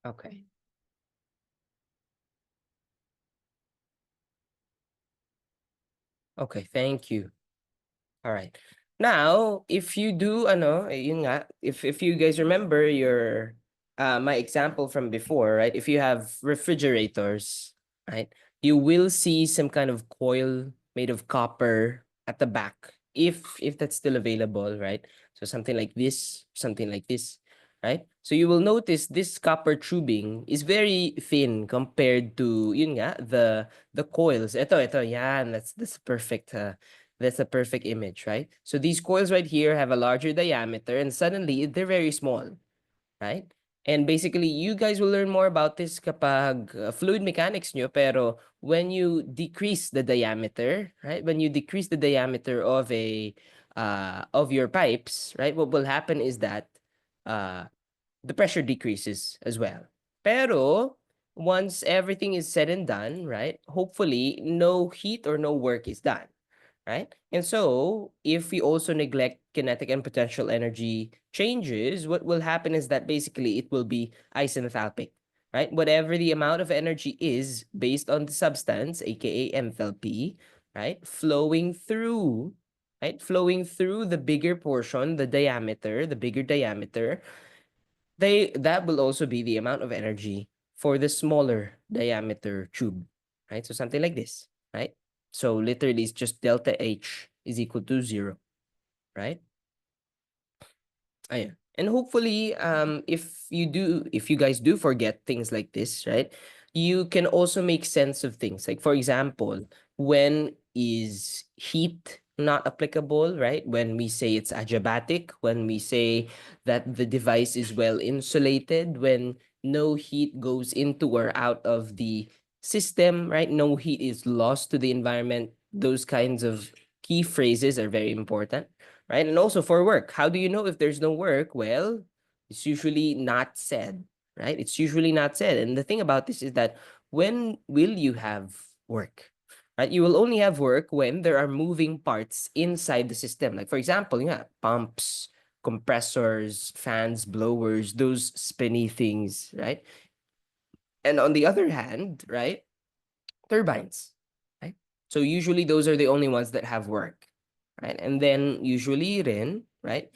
Okay. Okay, thank you. All right. Now, if you do yun nga, if you guys remember your my example from before, right? If you have refrigerators, right? You will see some kind of coil made of copper at the back if that's still available, right? So something like this, right? So you will notice this copper tubing is very thin compared to yun nga, the coils. Ito, yan, that's a perfect image, right? So these coils right here have a larger diameter and suddenly they're very small, right? And basically, you guys will learn more about this kapag fluid mechanics nyo, pero when you decrease the diameter, right? When you decrease the diameter of your pipes, right? What will happen is that uh, the pressure decreases as well. Pero once everything is said and done, right? Hopefully, no heat or no work is done, right? And so, if we also neglect kinetic and potential energy changes, what will happen is that basically it will be isenthalpic, right? Whatever the amount of energy is based on the substance, aka enthalpy, right? Flowing through the bigger portion, the bigger diameter, that will also be the amount of energy for the smaller diameter tube, right? So something like this, right? So literally it's just delta H is equal to 0, right? Ayan. And hopefully, if you guys do forget things like this, right, you can also make sense of things. Like for example, when is heat not applicable, right? When we say it's adiabatic, when we say that the device is well insulated, when no heat goes into or out of the system, right? No heat is lost to the environment. Those kinds of key phrases are very important, right? And also for work, how do you know if there's no work? Well, it's usually not said, right? It's usually not said. And the thing about this is that when will you have work? Right? You will only have work when there are moving parts inside the system. Like for example, yeah, pumps, compressors, fans, blowers, those spinny things, right? And on the other hand, right, turbines, right? So usually those are the only ones that have work, right? And then usually rin, right?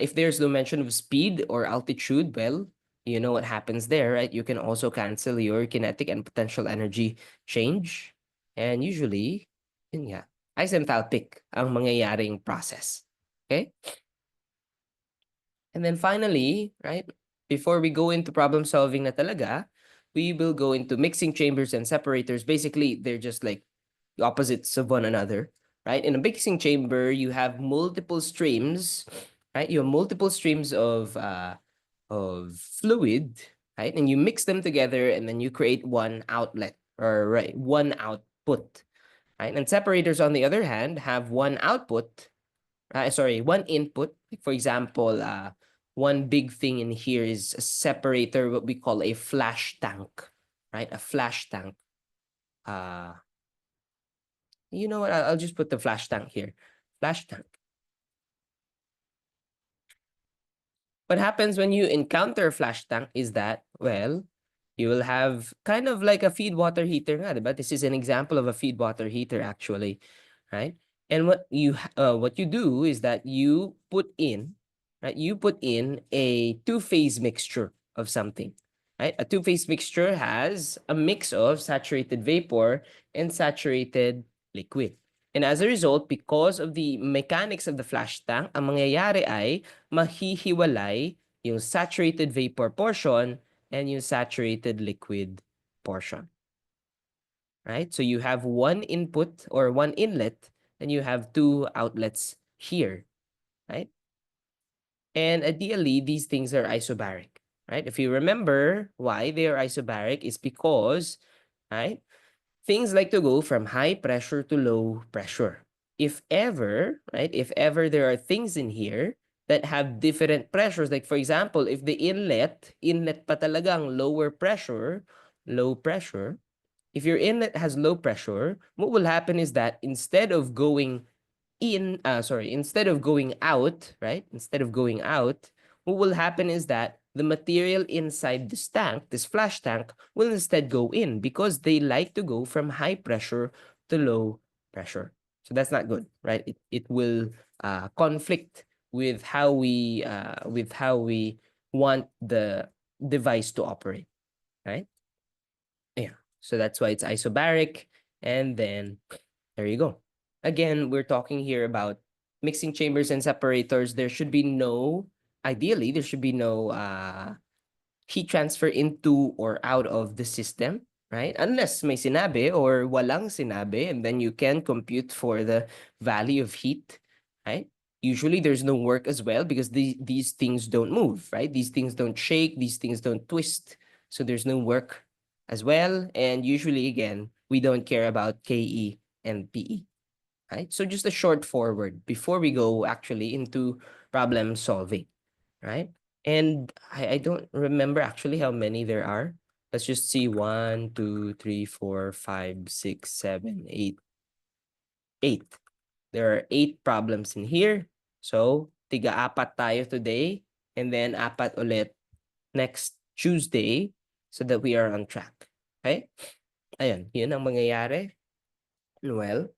If there's no mention of speed or altitude, well, you know what happens there, right? You can also cancel your kinetic and potential energy change. And usually, yun nga, isenthalpic ang mangyayaring process. Okay? And then finally, right, before we go into problem solving na talaga, we will go into mixing chambers and separators. Basically, they're just like opposites of one another, right? In a mixing chamber, you have multiple streams, right? You have multiple streams of fluid, right? And you mix them together, and then you create one outlet, or right, one output, right? And separators, on the other hand, have one output, one input. For example, one big thing in here is a separator, what we call a flash tank, right? A flash tank. Uh, you know what? I'll just put the flash tank here. Flash tank. What happens when you encounter a flash tank is that, well, you will have kind of like a feed water heater nga, diba? This is an example of a feed water heater actually, right? And what you do is that you put in, right? You put in a two-phase mixture of something, right? A two-phase mixture has a mix of saturated vapor and saturated liquid. And as a result, because of the mechanics of the flash tank, ang mangyayari ay mahihiwalay yung saturated vapor portion and yung saturated liquid portion. Right? So you have one input or one inlet and you have two outlets here, right? And ideally, these things are isobaric, right? If you remember why they are isobaric, is because, right, things like to go from high pressure to low pressure. If ever, right, if ever there are things in here that have different pressures, like for example, if the inlet pa talagang low pressure, if your inlet has low pressure, what will happen is that instead of going out, right, what will happen is that the material inside this tank, this flash tank, will instead go in because they like to go from high pressure to low pressure. So that's not good, right? It will conflict with how we want the device to operate, right? Yeah. So that's why it's isobaric. And then there you go. Again, we're talking here about mixing chambers and separators. There should be no, ideally, there should be no heat transfer into or out of the system, right? Unless may sinabi or walang sinabi, and then you can compute for the value of heat, right? Usually there's no work as well because these things don't move, right? These things don't shake, these things don't twist. So there's no work as well. And usually, again, we don't care about KE and PE, right? So just a short forward before we go actually into problem solving, right? And I don't remember actually how many there are. Let's just see 8. There are 8 problems in here. So, tiga-apat tayo today and then apat ulit next Tuesday so that we are on track. Okay? Ayun, yun ang mangyayari. Well,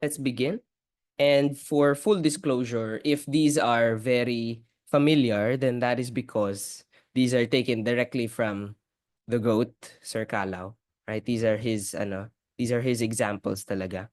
let's begin. And for full disclosure, if these are very familiar, then that is because these are taken directly from the GOAT, Sir Calao, right? These are his examples talaga.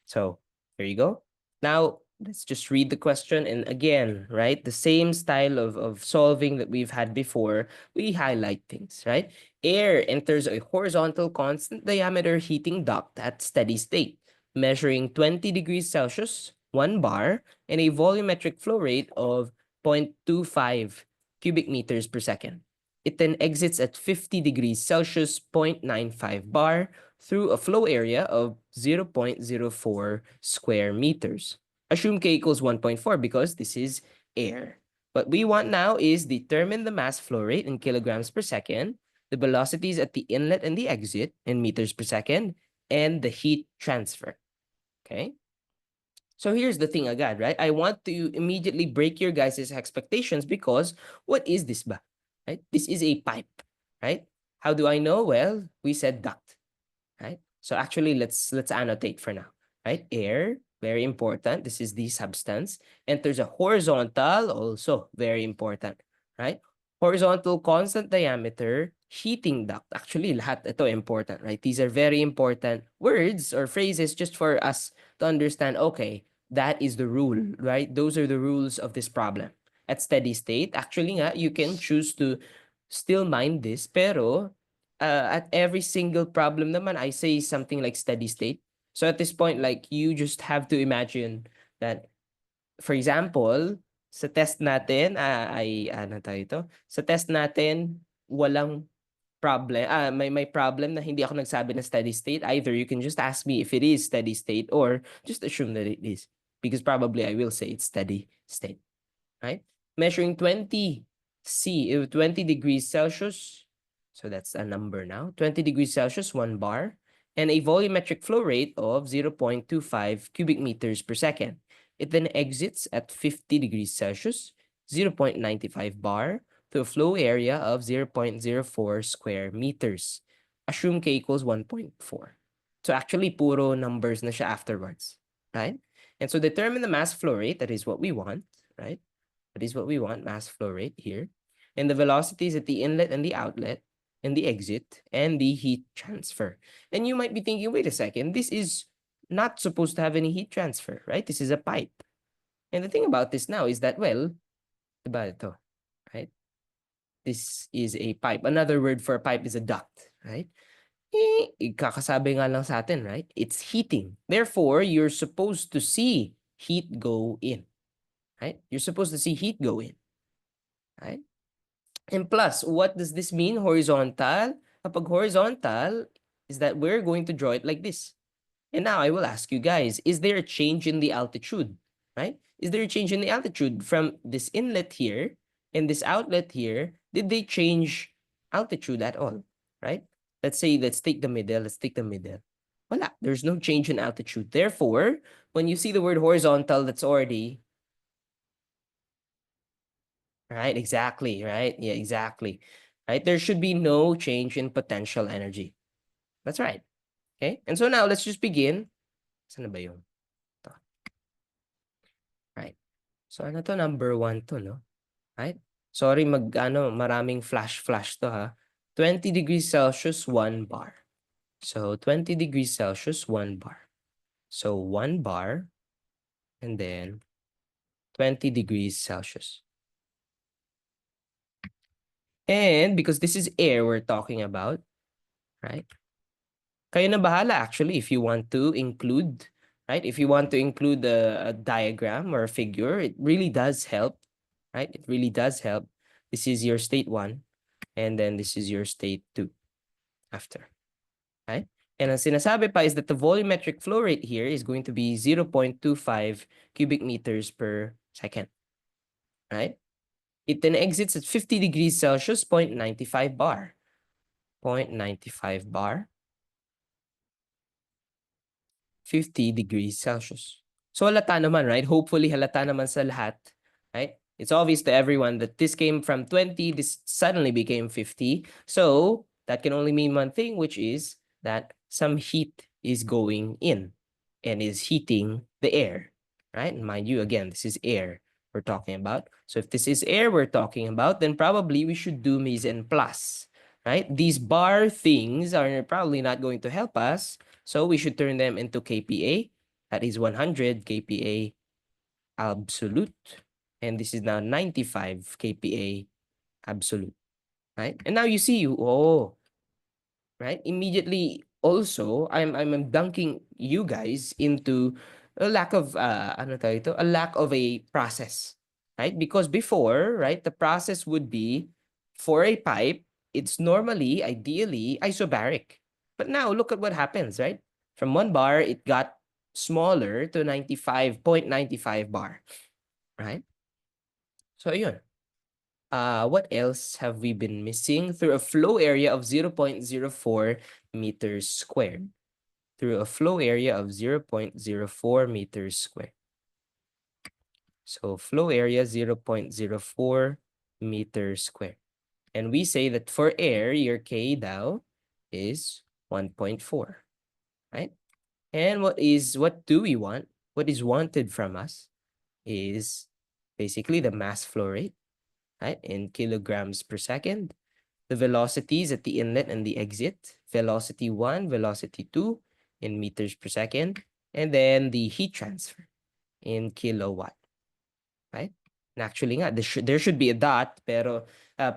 So here you go. Now, let's just read the question. And again, right, the same style of solving that we've had before, we highlight things, right? Air enters a horizontal constant diameter heating duct at steady state, measuring 20 degrees Celsius, 1 bar, and a volumetric flow rate of 0.25 cubic meters per second. It then exits at 50 degrees Celsius, 0.95 bar, through a flow area of 0.04 square meters. Assume K equals 1.4 because this is air. What we want now is determine the mass flow rate in kilograms per second, the velocities at the inlet and the exit in meters per second, and the heat transfer. Okay? So here's the thing agad, right? I want to immediately break your guys' expectations because what is this ba? Right? This is a pipe, right? How do I know? Well, we said duct, right? So actually, let's annotate for now, right? Air, very important. This is the substance. Enters a horizontal, also very important, right? Horizontal constant diameter heating duct. Actually, lahat ito important, right? These are very important words or phrases just for us to understand, okay, that is the rule, right? Those are the rules of this problem. At steady state, actually nga, you can choose to still mind this, pero at every single problem naman, I say something like steady state. So at this point, like you just have to imagine that, for example, sa test natin, ano tayo ito? Sa test natin, walang problem, may problem na hindi ako nagsabi ng steady state. Either you can just ask me if it is steady state or just assume that it is. Because probably I will say it's steady state, right? Measuring 20 degrees Celsius. So that's a number now. 20 degrees Celsius, 1 bar, and a volumetric flow rate of 0.25 cubic meters per second. It then exits at 50 degrees Celsius, 0.95 bar, to a flow area of 0.04 square meters. Assume K equals 1.4. So actually, puro numbers na siya afterwards, right? And so determine the mass flow rate, that is what we want, right? That is what we want, mass flow rate here. And the velocities at the inlet and the outlet and the exit and the heat transfer. And you might be thinking, wait a second, this is not supposed to have any heat transfer, right? This is a pipe. And the thing about this now is that, well, diba ito, right? This is a pipe. Another word for a pipe is a duct, right? Kakasabi nga lang sa atin, right? It's heating. Therefore, you're supposed to see heat go in, right? You're supposed to see heat go in, right? And plus, what does this mean? Horizontal. Kapag horizontal, is that we're going to draw it like this. And now I will ask you guys, is there a change in the altitude, right? Is there a change in the altitude from this inlet here and this outlet here? Did they change altitude at all, right? Let's say, let's take the middle. Let's take the middle. Wala. There's no change in altitude. Therefore, when you see the word horizontal, that's already right. Exactly. Right. Yeah, exactly. Right. There should be no change in potential energy. That's right. Okay. And so now let's just begin. Saan na ba yun? Ito. Right. So ano to? Number one to, no? Right? Sorry maraming flash to ha. 20 degrees Celsius, 1 bar. So 20 degrees Celsius, 1 bar. So 1 bar and then 20 degrees Celsius. And because this is air we're talking about, right? Kayo na bahala actually if you want to include, right? If you want to include a diagram or a figure, it really does help, right? It really does help. This is your state 1 and then this is your state 2 after, right? And ang sinasabi pa is that the volumetric flow rate here is going to be 0.25 cubic meters per second, right? It then exits at 50 degrees Celsius, 0.95 bar. 0.95 bar, 50 degrees Celsius. So halata naman, right? Hopefully halata naman sa lahat, right? It's obvious to everyone that this came from 20, this suddenly became 50. So that can only mean one thing, which is that some heat is going in and is heating the air, right? And mind you, again, this is air we're talking about. So if this is air we're talking about, then probably we should do mise en place, right? These bar things are probably not going to help us. So we should turn them into kPa. That is 100 kPa absolute. And this is now 95 kPa absolute, right? And now you see, oh, right? Immediately also, I'm dunking you guys into a lack of a lack of a process, right? Because before, right, the process would be for a pipe, it's normally ideally isobaric. But now look at what happens, right? From 1 bar, it got smaller to 95.95 bar, right? So yun. What else have we been missing? Through a flow area of 0.04 meters squared. Through a flow area of 0.04 meters squared. So flow area 0.04 meters squared. And we say that for air, your K thou is 1.4, right? And what do we want? What is wanted from us is basically the mass flow rate, right? In kilograms per second. The velocities at the inlet and the exit, velocity 1, velocity 2 in meters per second, and then the heat transfer in kilowatt, right? And actually nga, there should be a dot, pero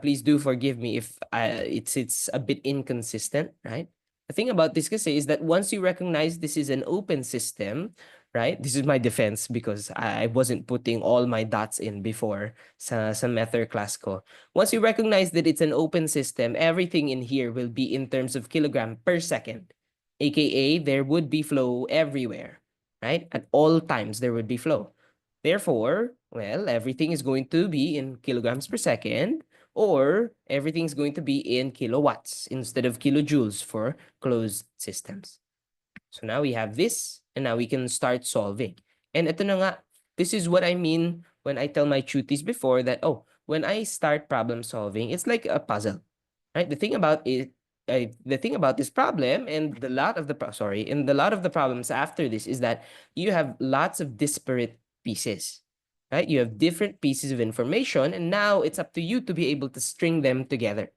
please do forgive me if it's a bit inconsistent, right? The thing about this kasi is that once you recognize this is an open system, right? This is my defense because I wasn't putting all my dots in before sa method class ko. Once you recognize that it's an open system, everything in here will be in terms of kilogram per second, aka there would be flow everywhere, right? At all times there would be flow. Therefore, well, everything is going to be in kilograms per second, or everything is going to be in kilowatts instead of kilojoules for closed systems. So now we have this, and now we can start solving. And ito na nga, this is what I mean when I tell my tuties before that, oh, when I start problem solving, it's like a puzzle, right? The thing about it, the thing about this problem and the lot of the problems after this is that you have lots of disparate pieces, right? You have different pieces of information, and now it's up to you to be able to string them together,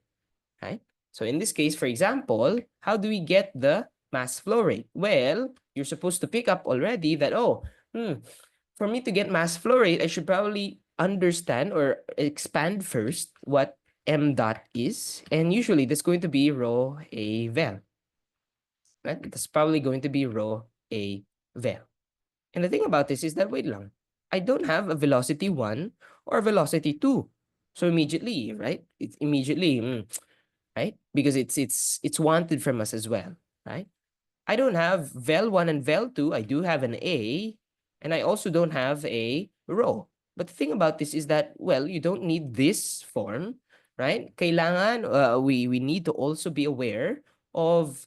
right? So in this case, for example, how do we get the mass flow rate? Well, you're supposed to pick up already that, for me to get mass flow rate, I should probably understand or expand first what m dot is. And usually that's going to be rho a vel, right? That's probably going to be rho a vel. And the thing about this is that, wait lang, I don't have a velocity 1 or velocity 2. So immediately, right? It's immediately, right? Because it's wanted from us as well, right? I don't have vel 1 and vel 2. I do have an A, and I also don't have a rho. But the thing about this is that, well, you don't need this form, right? Kailangan, we need to also be aware of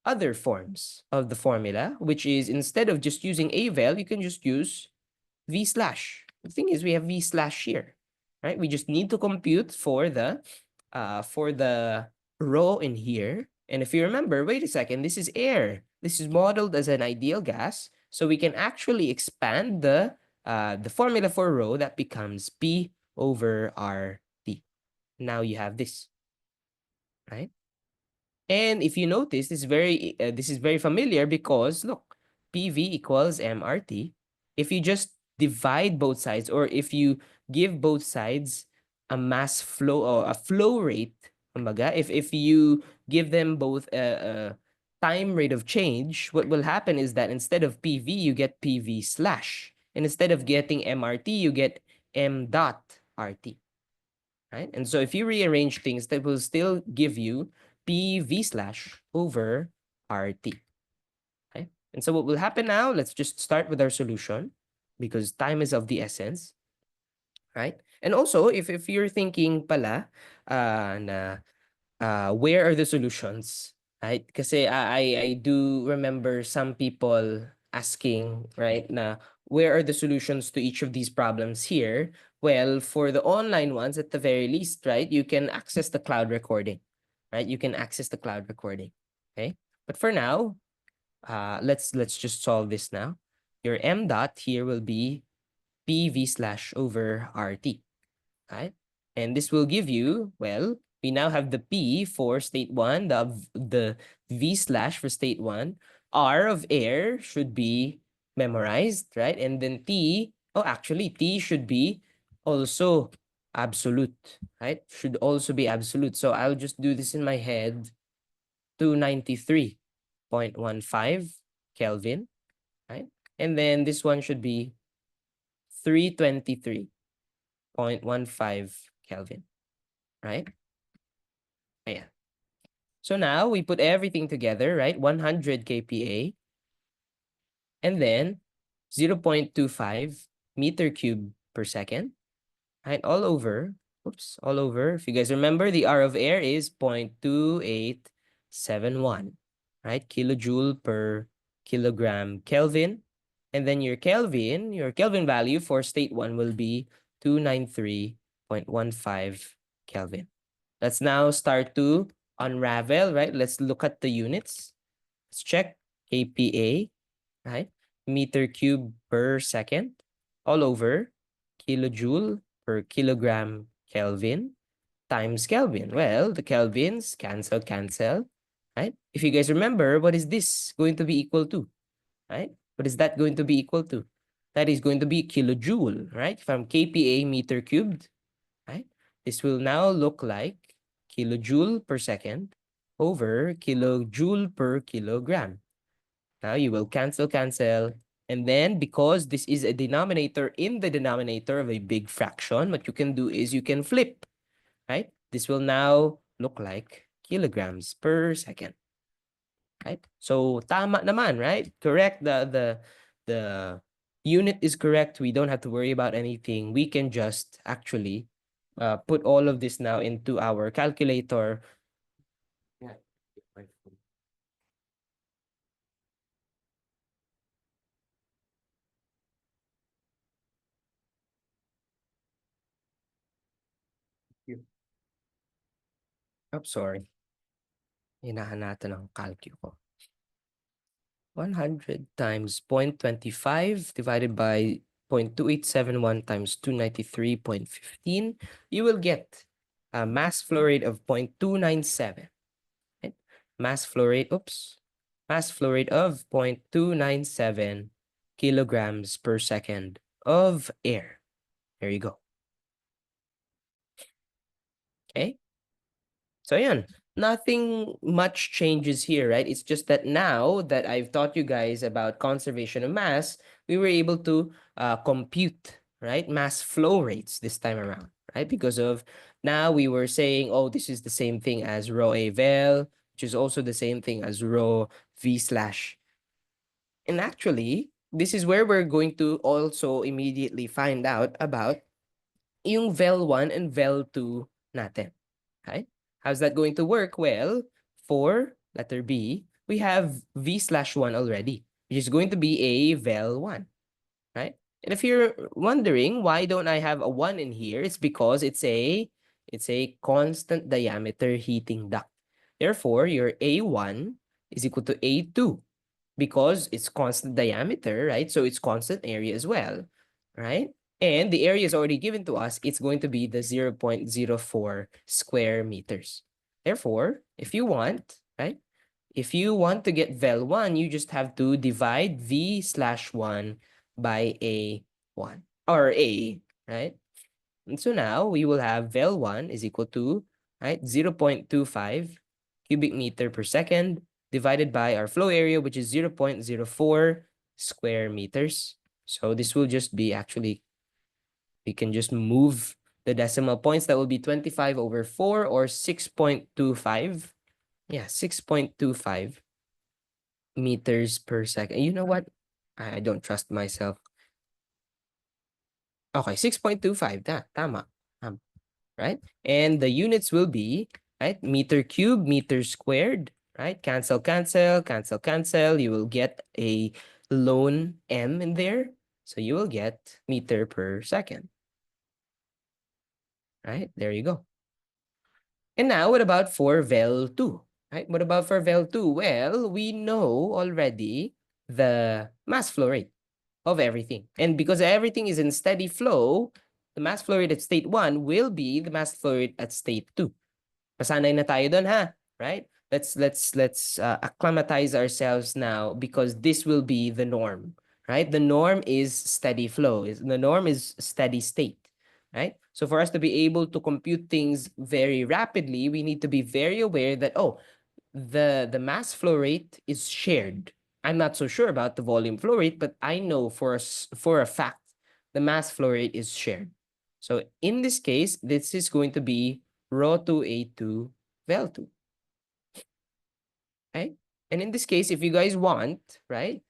other forms of the formula, which is instead of just using a vel, you can just use v slash. The thing is, we have v slash here, right? We just need to compute for the row in here. And if you remember, wait a second, this is air. This is modeled as an ideal gas, so we can actually expand the formula for rho. That becomes P over RT. Now you have this, right? And if you notice, this is very familiar because look, PV equals MRT. If you just divide both sides, or if you give both sides a mass flow or a flow rate, kumbaga, if you give them both a time rate of change, what will happen is that instead of PV, you get PV slash. And instead of getting MRT, you get M dot RT, right? And so if you rearrange things, that will still give you PV slash over RT, okay? And so what will happen now, let's just start with our solution because time is of the essence, right? And also, if you're thinking pala, na where are the solutions, right? Kasi I do remember some people asking, right, na where are the solutions to each of these problems here? Well, for the online ones, at the very least, right, you can access the cloud recording, right? You can access the cloud recording, okay? But for now, let's just solve this now. Your M dot here will be PV slash over RT, right? And this will give you, well, we now have the P for state 1, the V slash for state 1. R of air should be memorized, right? And then T, oh, actually, T should be also absolute, right? Should also be absolute. So I'll just do this in my head, 293.15 Kelvin, right? And then this one should be 323.15 Kelvin, right? Ayan. So now we put everything together, right? 100 kPa and then 0.25 meter cube per second, right? All over, oops, all over. If you guys remember, the R of air is 0.2871, right? Kilojoule per kilogram Kelvin. And then your Kelvin value for state 1 will be 293.15 Kelvin. Let's now start to unravel, right? Let's look at the units. Let's check kPa, right? Meter cube per second, all over, kilojoule per kilogram Kelvin times Kelvin. Well, the Kelvins cancel, right? If you guys remember, what is this going to be equal to, right? What is that going to be equal to? That is going to be kilojoule, right? From kPa meter cubed, right? This will now look like kilojoule per second over kilojoule per kilogram. Now you will cancel. And then because this is a denominator in the denominator of a big fraction, what you can do is you can flip, right? This will now look like kilograms per second, right? So tama naman, right? Correct. The unit is correct. We don't have to worry about anything. We can just actually put all of this now into our calculator. Yeah. Oh, sorry. Hinahan natin ang calcu ko. 100 times 0.25 divided by 0.2871 times 293.15, you will get a mass flow rate of 0.297. Right? Mass flow rate, mass flow rate of 0.297 kilograms per second of air. There you go. Okay? So yun, nothing much changes here, right? It's just that now that I've taught you guys about conservation of mass, we were able to compute, right, mass flow rates this time around, right? Because of now we were saying, oh, this is the same thing as rho A vel, which is also the same thing as rho V slash. And actually, this is where we're going to also immediately find out about yung vel 1 and vel 2 natin. Okay? How's that going to work? Well, for letter B, we have V/1 already, which is going to be a Vel1, right? And if you're wondering why don't I have a 1 in here, it's because it's a constant diameter heating duct. Therefore, your A1 is equal to A2 because it's constant diameter, right? So it's constant area as well, right? And the area is already given to us. It's going to be the 0.04 square meters. Therefore, if you want, right? If you want to get vel1, you just have to divide v/1 by a1 or a, right? And so now we will have vel1 is equal to, right, 0.25 cubic meter per second divided by our flow area, which is 0.04 square meters. So this will just be actually, we can just move the decimal points. That will be 25 over 4 or 6.25. Yeah, 6.25 meters per second. You know what? I don't trust myself. Okay, 6.25. Tama. Right? And the units will be, right, meter cube, meter squared, right? Cancel, cancel, cancel, cancel. You will get a lone m in there. So you will get meter per second. Right? There you go. And now, what about for vel 2? Right? What about for vel 2? Well, we know already the mass flow rate of everything. And because everything is in steady flow, the mass flow rate at state 1 will be the mass flow rate at state 2. Masanay na tayo doon, ha? Right? Let's acclimatize ourselves now because this will be the norm, right? The norm is steady flow. The norm is steady state, right? So for us to be able to compute things very rapidly, we need to be very aware that, oh, the mass flow rate is shared. I'm not so sure about the volume flow rate, but I know for a fact the mass flow rate is shared. So in this case, this is going to be rho2 A2 vel2. Right? And in this case, if you guys want, right,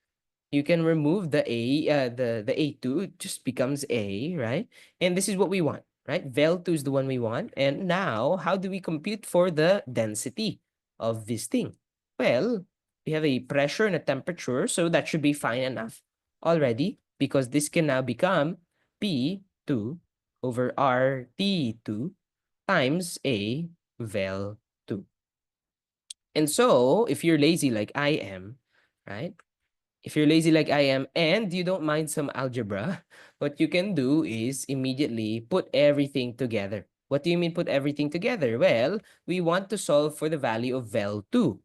you can remove the the A2, it just becomes A, right? And this is what we want, right? Vel2 is the one we want. And now, how do we compute for the density of this thing? Well, we have a pressure and a temperature, so that should be fine enough already because this can now become P2 over RT2 times A vel2. And so, if you're lazy like I am, right? If you're lazy like I am and you don't mind some algebra, what you can do is immediately put everything together. What do you mean put everything together? Well, we want to solve for the value of vel2.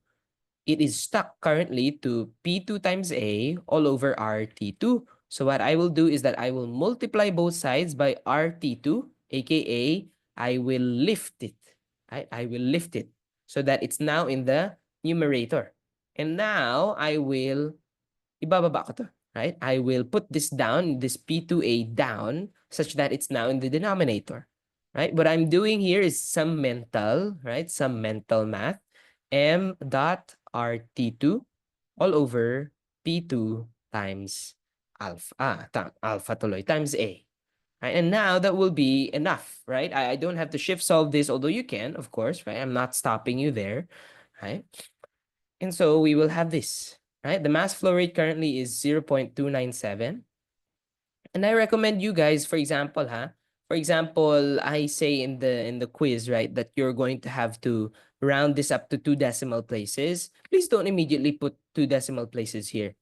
It is stuck currently to P2 times A all over RT2. So what I will do is that I will multiply both sides by RT2, aka I will lift it. Right? I will lift it so that it's now in the numerator. And now I will ibababa ko to, right? I will put this down, this P2A down, such that it's now in the denominator, right? What I'm doing here is some mental, right? Some mental math. M dot RT2 all over P2 times alpha tuloy, times A. Right? And now that will be enough, right? I don't have to shift solve this, although you can, of course, right? I'm not stopping you there, right? And so we will have this, right? The mass flow rate currently is 0.297. And I recommend you guys, for example, for example, I say in the quiz, right, that you're going to have to round this up to 2 decimal places. Please don't immediately put 2 decimal places here,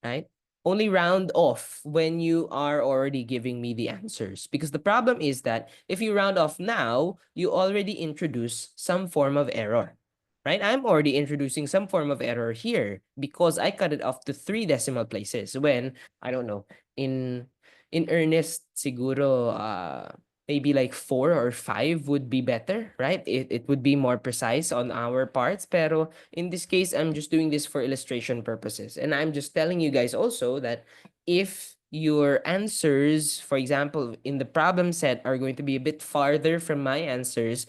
right? Only round off when you are already giving me the answers. Because the problem is that if you round off now, you already introduce some form of error, right? I'm already introducing some form of error here because I cut it off to 3 decimal places when, I don't know, in in earnest, siguro, maybe like 4 or 5 would be better, right? It would be more precise on our parts. Pero in this case, I'm just doing this for illustration purposes. And I'm just telling you guys also that if your answers, for example, in the problem set are going to be a bit farther from my answers,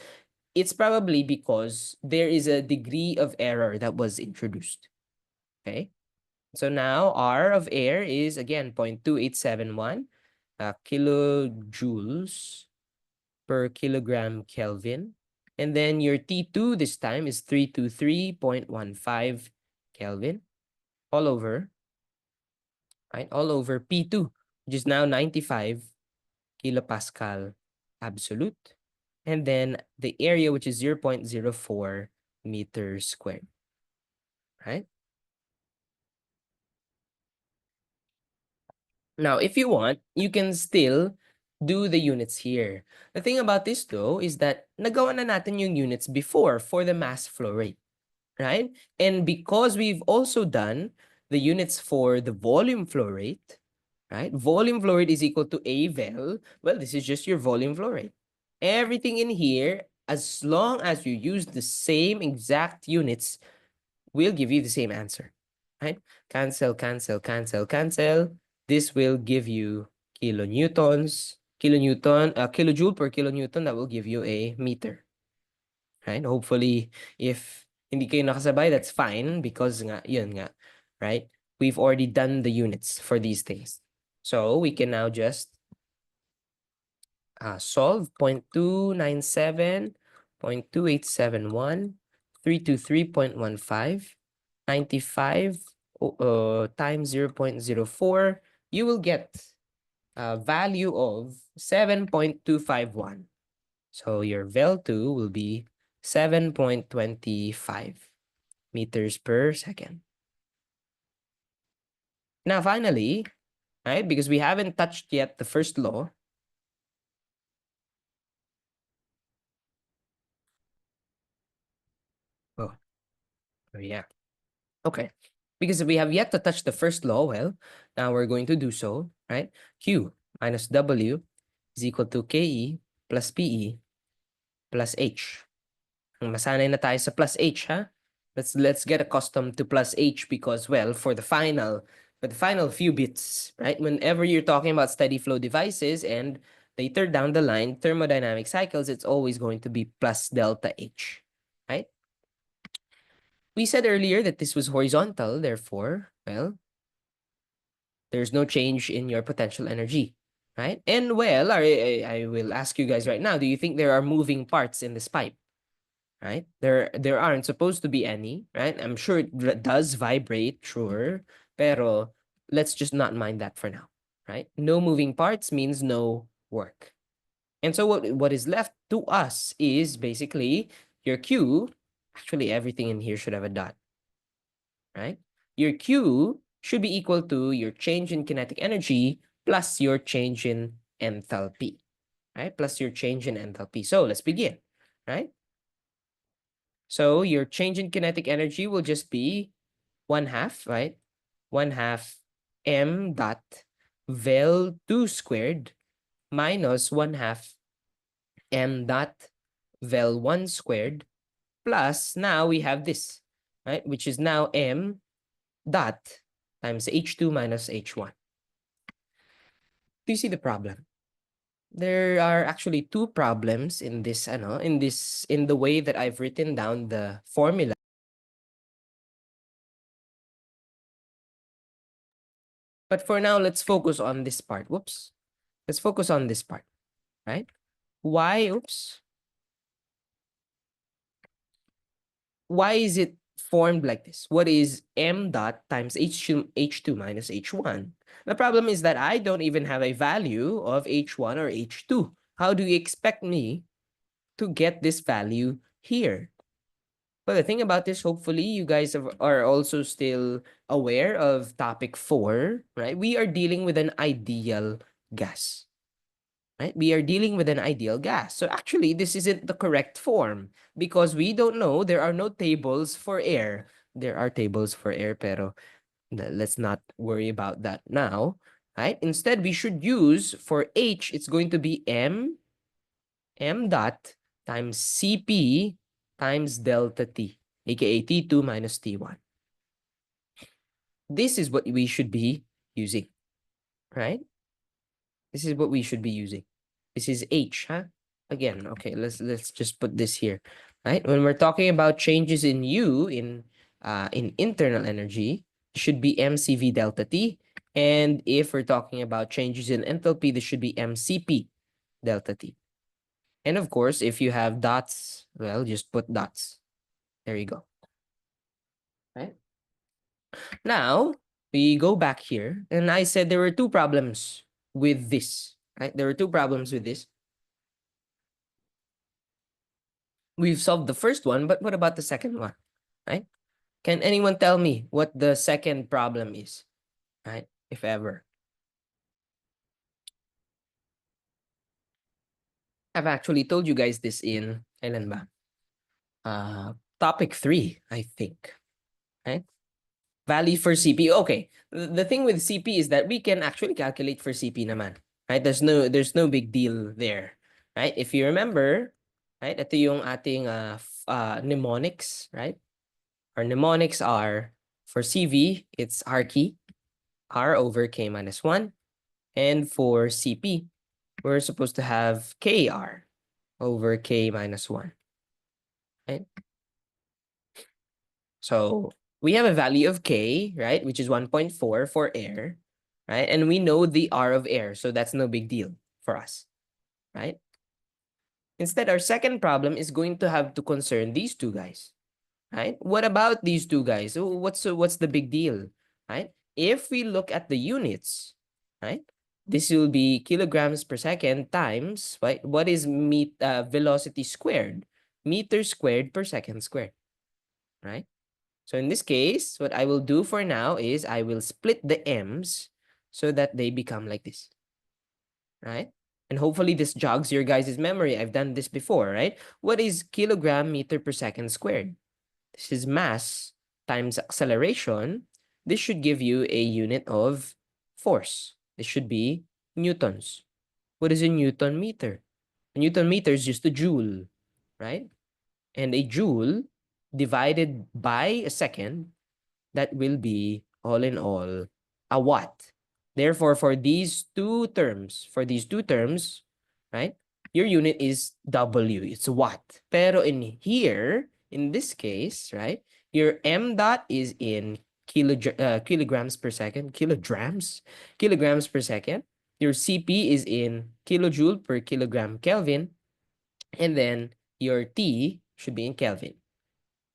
it's probably because there is a degree of error that was introduced. Okay? So now R of air is again 0.2871 kilojoules per kilogram Kelvin. And then your T2 this time is 323.15 Kelvin all over, right? All over P2, which is now 95 kilopascal absolute. And then the area, which is 0.04 meters squared, right? Now, if you want, you can still do the units here. The thing about this though is that nagawa na natin yung units before for the mass flow rate, right? And because we've also done the units for the volume flow rate, right? Volume flow rate is equal to A vel. Well, this is just your volume flow rate. Everything in here, as long as you use the same exact units, will give you the same answer, right? Cancel, cancel, cancel, cancel. This will give you kilojoule per kilonewton. That will give you a meter, right? Hopefully, if hindi kayo nakasabay, that's fine because nga, yun nga, right? We've already done the units for these things. So we can now just solve 0.297, 0.2871, 323.15, 95 times 0.04, you will get a value of 7.251. So your vel2 will be 7.25 meters per second. Now, finally, right, because we haven't touched yet the first law, oh, yeah. Okay. Because we have yet to touch the first law, well, now we're going to do so, right? Q minus W is equal to KE plus PE plus H. Masanay na tayo sa plus H, ha? Let's get accustomed to plus H because, well, for the final few bits, right? Whenever you're talking about steady flow devices and later down the line, thermodynamic cycles, it's always going to be plus delta H, right? We said earlier that this was horizontal, therefore, well, there's no change in your potential energy, right? And well, I will ask you guys right now, do you think there are moving parts in this pipe, right? There aren't supposed to be any, right? I'm sure it does vibrate, sure, pero let's just not mind that for now, right? No moving parts means no work. And so what is left to us is basically your Q. Actually, everything in here should have a dot, right? Your Q should be equal to your change in kinetic energy plus your change in enthalpy, right? Plus your change in enthalpy. So let's begin, right? So your change in kinetic energy will just be 1/2, right? 1/2 m dot vel2 squared minus 1/2 m dot vel1 squared plus now we have this, right? Which is now m dot times H2 minus H1. Do you see the problem? There are actually two problems in this, in the way that I've written down the formula. But for now, let's focus on this part. Whoops. Let's focus on this part, right? Why, oops. Why is it formed like this? What is m dot times H2 minus H1? The problem is that I don't even have a value of H1 or H2. How do you expect me to get this value here? Well, the thing about this, hopefully you guys are also still aware of topic 4, right? We are dealing with an ideal gas, right? We are dealing with an ideal gas. So actually, this isn't the correct form because we don't know. There are no tables for air. There are tables for air, pero let's not worry about that now, right? Instead, we should use for H, it's going to be m dot times Cp times delta T, aka T2 minus T1. This is what we should be using, right? This is what we should be using. This is H, huh? Again, okay, let's just put this here, right? When we're talking about changes in U in internal energy, it should be mCV delta T. And if we're talking about changes in enthalpy, this should be mCP delta T. And of course, if you have dots, well, just put dots. There you go. Right? Now, we go back here, and I said there were two problems with this, right? There were two problems with this. We've solved the first one, but what about the second one, right? Can anyone tell me what the second problem is, right? If ever. I've actually told you guys this in, kailan ba? Topic 3, I think, right? Value for CP. Okay. The thing with CP is that we can actually calculate for CP naman. Right? There's no big deal there. Right? If you remember, right? Ito yung ating mnemonics, right? Our mnemonics are for CV, it's R key, R over K minus 1. And for CP, we're supposed to have KR over K minus 1. Right? So we have a value of K, right? Which is 1.4 for air, right? And we know the R of air, so that's no big deal for us, right? Instead, our second problem is going to have to concern these two guys, right? What about these two guys? So what's the big deal, right? If we look at the units, right? This will be kilograms per second times, right? What is velocity squared? Meter squared per second squared, right? So in this case, what I will do for now is I will split the m's so that they become like this, right? And hopefully this jogs your guys' memory. I've done this before, right? What is kilogram meter per second squared? This is mass times acceleration. This should give you a unit of force. This should be newtons. What is a newton meter? A newton meter is just a joule, right? And a joule divided by a second, that will be all in all a watt. Therefore, for these two terms, right, your unit is W. It's watt. Pero in here, in this case, right, your M dot is in kilograms per second, kilograms per second. Your CP is in kilojoule per kilogram Kelvin. And then your T should be in Kelvin.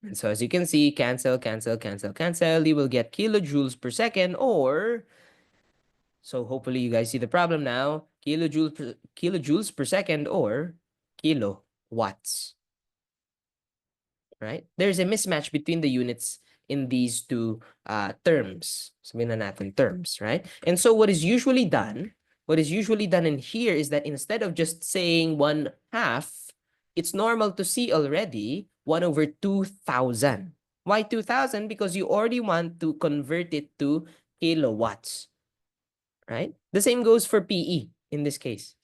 And so as you can see, cancel, cancel, cancel, cancel. You will get kilojoules per second, or, so hopefully you guys see the problem now, kilojoules per second or kilowatts, right? There's a mismatch between the units in these two terms. Sabihin na natin terms, right? And so what is usually done in here is that instead of just saying 1/2, it's normal to see already 1 over 2,000. Why 2,000? Because you already want to convert it to kilowatts, right? The same goes for PE in this case.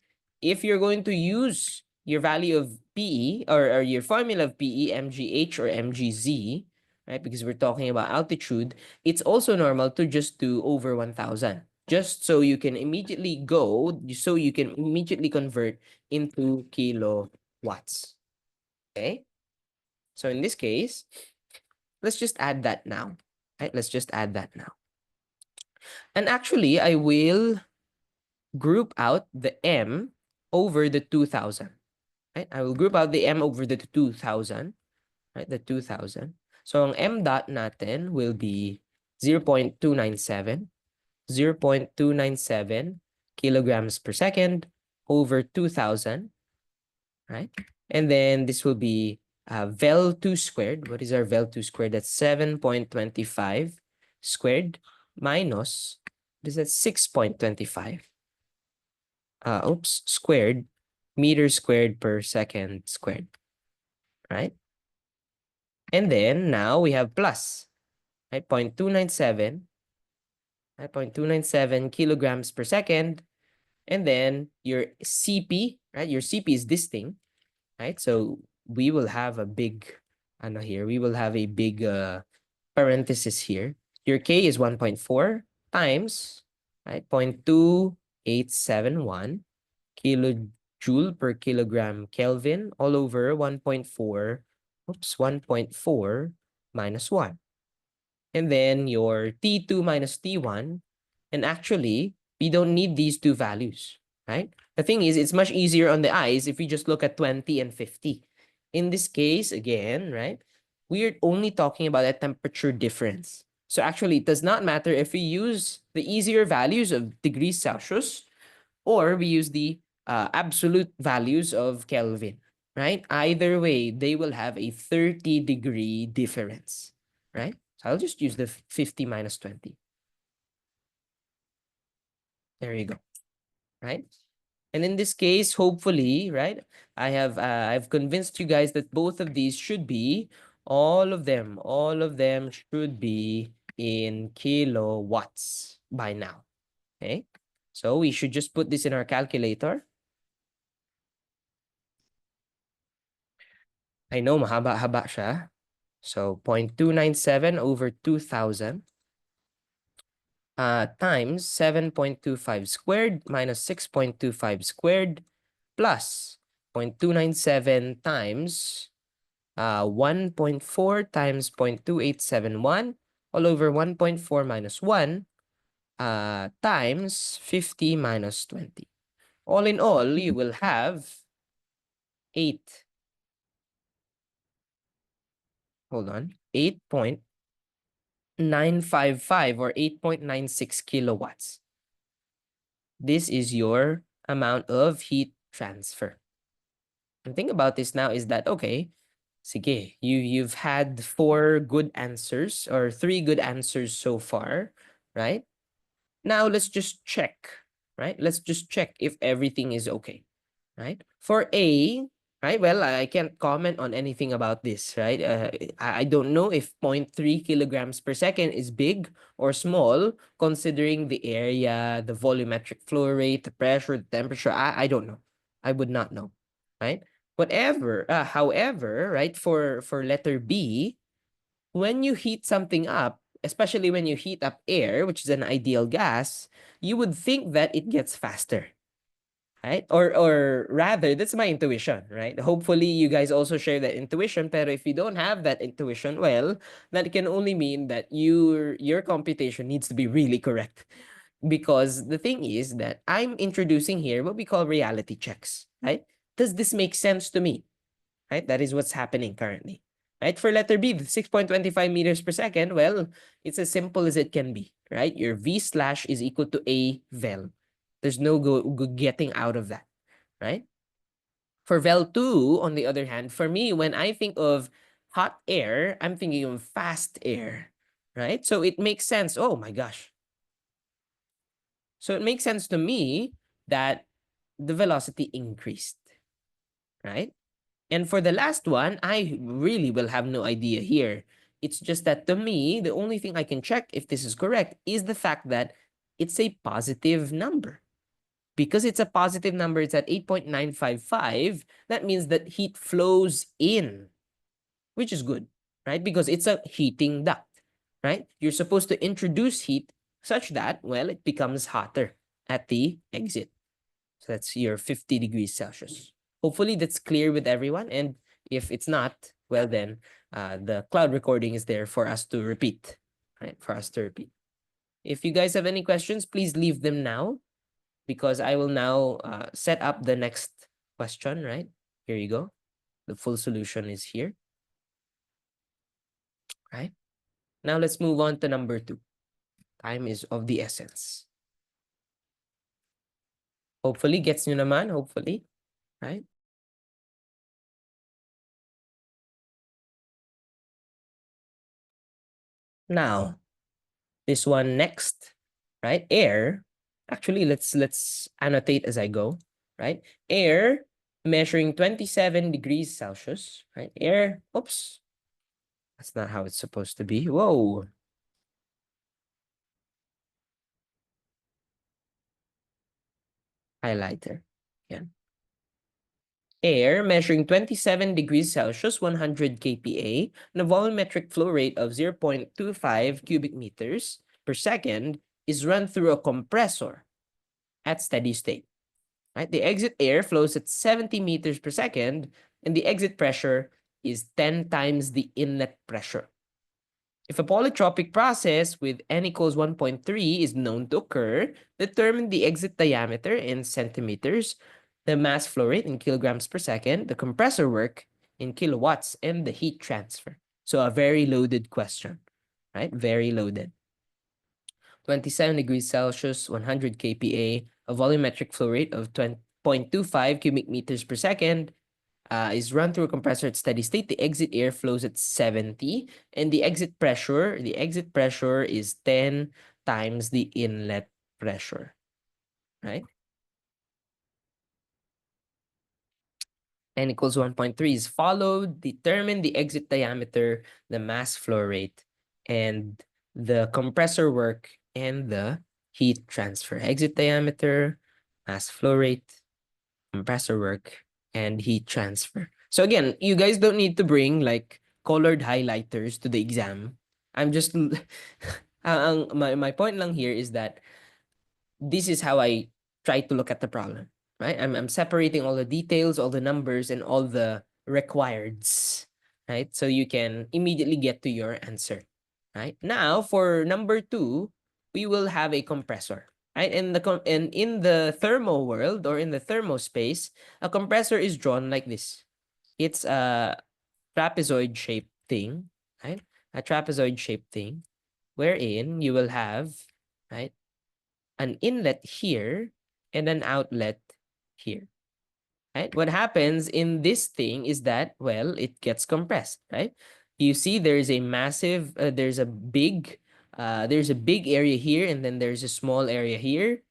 If you're going to use your value of PE or your formula of PE, mgh or mgz, right? Because we're talking about altitude, it's also normal to just do over 1,000. Just so you can immediately convert into kilowatts. Okay? So in this case, let's just add that now. Right? Let's just add that now. And actually, I will group out the M over the 2,000. Right? I will group out the M over the 2,000. Right? The 2,000. So ang M dot natin will be 0.297. 0.297 kilograms per second over 2,000. Right? And then this will be vel2 squared. What is our vel2 squared? That's 7.25 squared minus, what is that? 6.25. Squared, meter squared per second squared, right? And then now we have plus, right? 0.297, right? 0.297 kilograms per second. And then your CP, right? Your CP is this thing, right? So we will have a big, here, we will have a big parenthesis here. Your K is 1.4 times, right? 0.2871 kilojoule per kilogram Kelvin all over 1.4 minus 1. And then your T2 minus T1. And actually, we don't need these two values, right? The thing is, it's much easier on the eyes if we just look at 20 and 50. In this case, again, right, we're only talking about a temperature difference. So actually, it does not matter if we use the easier values of degrees Celsius or we use the absolute values of Kelvin, right? Either way, they will have a 30-degree difference, right? So I'll just use the 50 minus 20. There you go, right? And in this case, hopefully, right, I've convinced you guys that both of these should be, all of them should be in kilowatts by now. Okay. So we should just put this in our calculator. I know mahaba-haba siya. So 0.297 over 2,000 times 7.25 squared minus 6.25 squared plus 0.297 times 1.4 times 0.2871 all over 1.4 minus 1 times 50 minus 20. All in all, you will have 8. Hold on. 8.955 or 8.96 kilowatts. This is your amount of heat transfer. And think about this now is that, okay, sige, you've had 4 good answers or 3 good answers so far, right? Now let's just check, right? Let's just check if everything is okay, right? For A, right? Well, I can't comment on anything about this, right? I don't know if 0.3 kilograms per second is big or small, considering the area, the volumetric flow rate, the pressure, the temperature. I don't know. I would not know, right? However, right, for letter B, when you heat something up, especially when you heat up air, which is an ideal gas, you would think that it gets faster, right? Or rather, that's my intuition, right? Hopefully, you guys also share that intuition. Pero if you don't have that intuition, well, that can only mean that your computation needs to be really correct. Because the thing is that I'm introducing here what we call reality checks, right? Does this make sense to me? Right? That is what's happening currently. Right? For letter B, the 6.25 meters per second, well, it's as simple as it can be, right? Your V slash is equal to A vel. There's no getting out of that, right? For vel 2, on the other hand, for me, when I think of hot air, I'm thinking of fast air, right? So it makes sense. Oh my gosh. So it makes sense to me that the velocity increased, right? And for the last one, I really will have no idea here. It's just that to me, the only thing I can check if this is correct is the fact that it's a positive number. Because it's a positive number, it's at 8.955. That means that heat flows in, which is good, right? Because it's a heating duct, right? You're supposed to introduce heat such that, well, it becomes hotter at the exit. So that's your 50 degrees Celsius. Hopefully that's clear with everyone. And if it's not, well then the cloud recording is there for us to repeat, right? For us to repeat. If you guys have any questions, please leave them now because I will now set up the next question, right? Here you go. The full solution is here, right? Now let's move on to number 2. Time is of the essence. Hopefully gets nyo naman, hopefully, right? Now, this one next, right? Air. Actually, let's annotate as I go, right? Air measuring 27 degrees Celsius, right? Air, oops. That's not how it's supposed to be. Whoa. Highlighter. Yeah. Air measuring 27 degrees Celsius, 100 kPa, and a volumetric flow rate of 0.25 cubic meters per second is run through a compressor at steady state. Right? The exit air flows at 70 meters per second, and the exit pressure is 10 times the inlet pressure. If a polytropic process with n equals 1.3 is known to occur, determine the exit diameter in centimeters, the mass flow rate in kilograms per second, the compressor work in kilowatts, and the heat transfer. So a very loaded question, right? Very loaded. 27 degrees Celsius, 100 kPa, a volumetric flow rate of 20.25 cubic meters per second, is run through a compressor at steady state. The exit air flows at 70, and the exit pressure is 10 times the inlet pressure, right? N equals 1.3 is followed. Determine the exit diameter, the mass flow rate, and the compressor work and the heat transfer. Exit diameter, mass flow rate, compressor work, and heat transfer. So again, you guys don't need to bring like colored highlighters to the exam. I'm just my point lang here is that this is how I try to look at the problem, right? I'm separating all the details, all the numbers, and all the requireds, right? So you can immediately get to your answer, right? Now, for number two, we will have a compressor, right? And in the thermo world or in the thermo space, a compressor is drawn like this. It's a trapezoid shaped thing, right? A trapezoid shaped thing wherein you will have, right, an inlet here and an outlet here, right? What happens in this thing is that, well, it gets compressed, right? You see there's a big area here and then there's a small area here.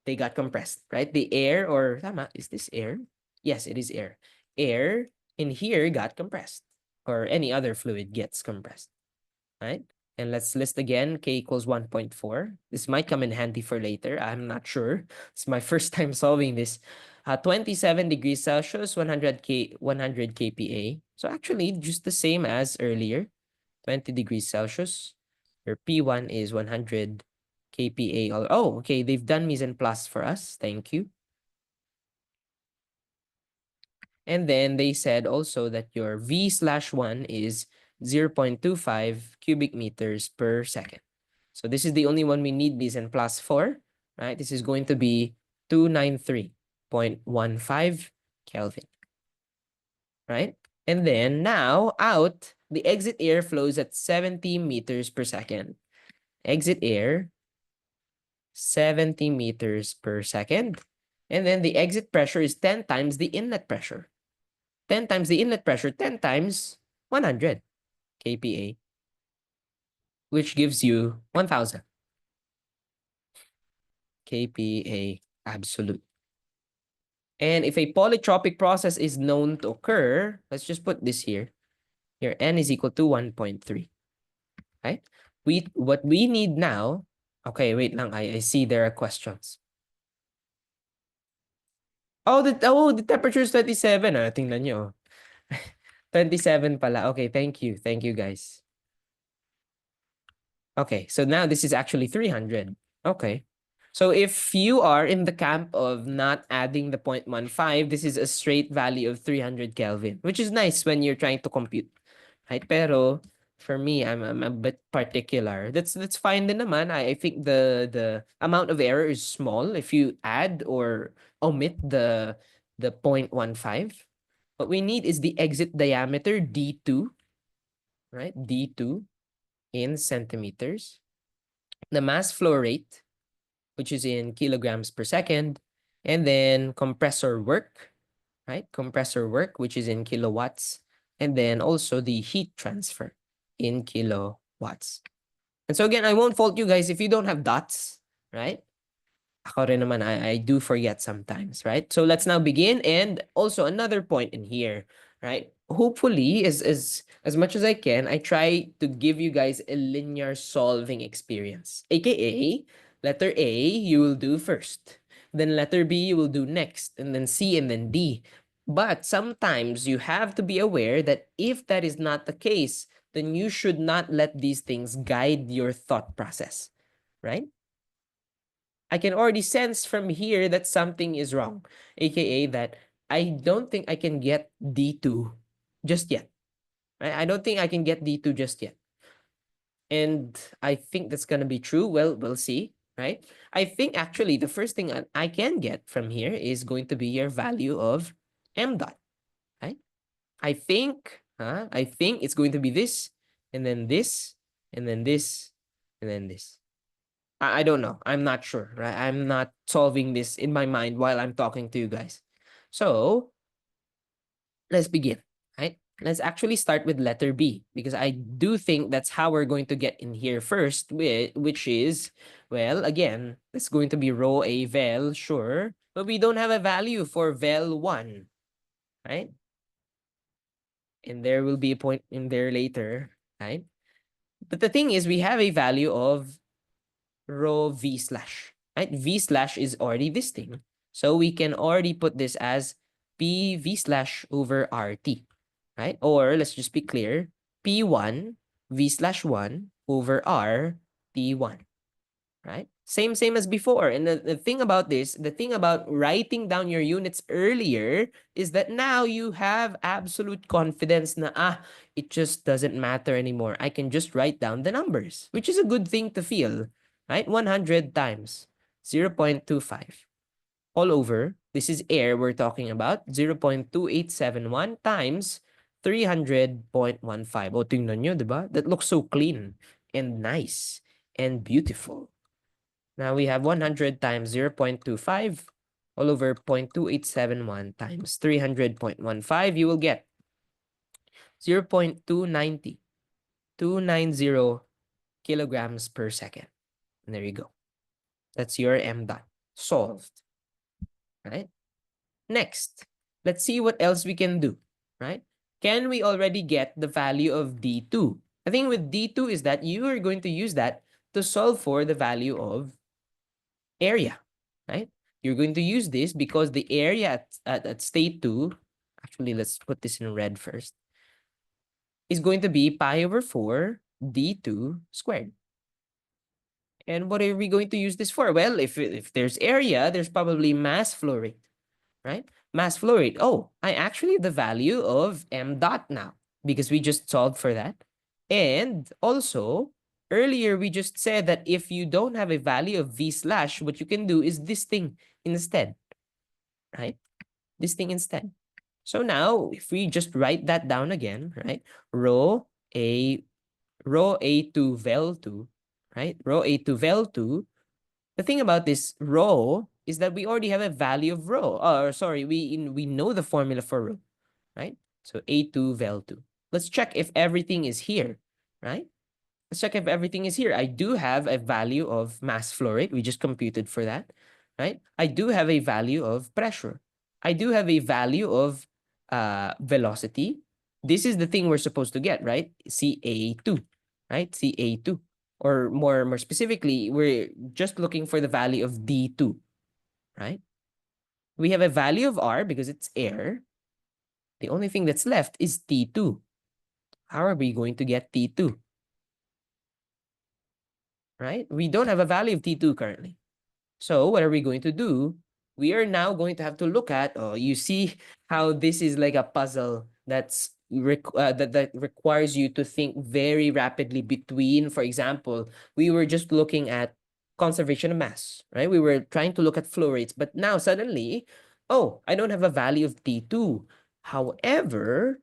They got compressed, right? The air or, tama, is this air? Yes, it is air. Air in here got compressed or any other fluid gets compressed, right? And let's list again, K equals 1.4. This might come in handy for later. I'm not sure. It's my first time solving this. 27 degrees Celsius, 100 kPa. So actually, just the same as earlier, 20 degrees Celsius. Your P1 is 100 kPa. Oh, okay. They've done mise en place for us. Thank you. And then they said also that your V/1 is 0.25 cubic meters per second. So this is the only one we need mise en place for, right? This is going to be 293.15 Kelvin, right? And then now out, the exit air flows at 70 meters per second. Exit air, 70 meters per second. And then the exit pressure is 10 times the inlet pressure. 10 times the inlet pressure, 10 times 100 kPa, which gives you 1000 kPa absolute. And if a polytropic process is known to occur, let's just put this here. Your N is equal to 1.3, right? What we need now, okay, wait lang, I see there are questions. Oh, the temperature is 27. Tingnan nyo. 27 pala. Okay, thank you. Thank you, guys. Okay, so now this is actually 300. Okay. So if you are in the camp of not adding the 0.15, this is a straight value of 300 Kelvin, which is nice when you're trying to compute. Right? Pero for me, I'm a bit particular. That's fine din naman. I think the amount of error is small if you add or omit the 0.15. What we need is the exit diameter D2, right? D2 in centimeters. The mass flow rate, which is in kilograms per second, and then compressor work, right? Compressor work, which is in kilowatts, and then also the heat transfer in kilowatts. And so again, I won't fault you guys if you don't have dots, right? Ako rin naman, I do forget sometimes, right? So let's now begin. And also another point in here, right? Hopefully, as much as I can, I try to give you guys a linear solving experience. AKA, letter A, you will do first. Then letter B, you will do next. And then C, and then D. But sometimes you have to be aware that if that is not the case, then you should not let these things guide your thought process, right? I can already sense from here that something is wrong, aka that I don't think I can get D2 just yet. Right? I don't think I can get D2 just yet. And I think that's going to be true. Well, we'll see, right? I think actually the first thing I can get from here is going to be your value of M dot, right? I think it's going to be this and then this and then this, and then this. I don't know. I'm not sure, right? I'm not solving this in my mind while I'm talking to you guys. So let's begin, right? Let's actually start with letter B because I do think that's how we're going to get in here first, which is, well, again, it's going to be row A vel, sure, but we don't have a value for vel 1, right? And there will be a point in there later, right? But the thing is, we have a value of row V slash, right? V slash is already this thing. So we can already put this as P V slash over RT, right? Or let's just be clear, P1 V slash 1 over R T1, right? Same as before. And the thing about this, the thing about writing down your units earlier is that now you have absolute confidence na it just doesn't matter anymore. I can just write down the numbers, which is a good thing to feel, right? 100 times 0.25 all over. This is air we're talking about. 0.2871 times 300.15. O, tingnan nyo, diba? That looks so clean and nice and beautiful. Now we have 100 times 0.25 all over 0.2871 times 300.15. You will get 0.290 kilograms per second. And there you go. That's your M dot solved, right? Next, let's see what else we can do, right? Can we already get the value of D2? The thing with D2 is that you are going to use that to solve for the value of area, right? You're going to use this because the area at state 2, actually, let's put this in red first, is going to be pi over 4 d2 squared. And what are we going to use this for? Well, if there's area, there's probably mass flow rate, right? Mass flow rate. Oh, I actually have the value of m dot now because we just solved for that. And also, earlier we just said that if you don't have a value of v slash, what you can do is this thing instead, right? This thing instead. So now, if we just write that down again, right? Rho A, rho A2 vel2, right? Rho A2 vel2. The thing about this rho is that we already have a value of rho. Or sorry, we know the formula for rho, right? So A2 vel2. Let's check if everything is here, right? Let's check if everything is here. I do have a value of mass flow rate. We just computed for that, right? I do have a value of pressure. I do have a value of velocity. This is the thing we're supposed to get, right? CA2, right? CA2. Or more specifically, we're just looking for the value of D2, right? We have a value of R because it's air. The only thing that's left is T2. How are we going to get T2? Right? We don't have a value of T2 currently. So what are we going to do? We are now going to have to look at, oh, you see how this is like a puzzle that requires you to think very rapidly between, for example, we were just looking at conservation of mass, right? We were trying to look at flow rates, but now suddenly, oh, I don't have a value of T2. However,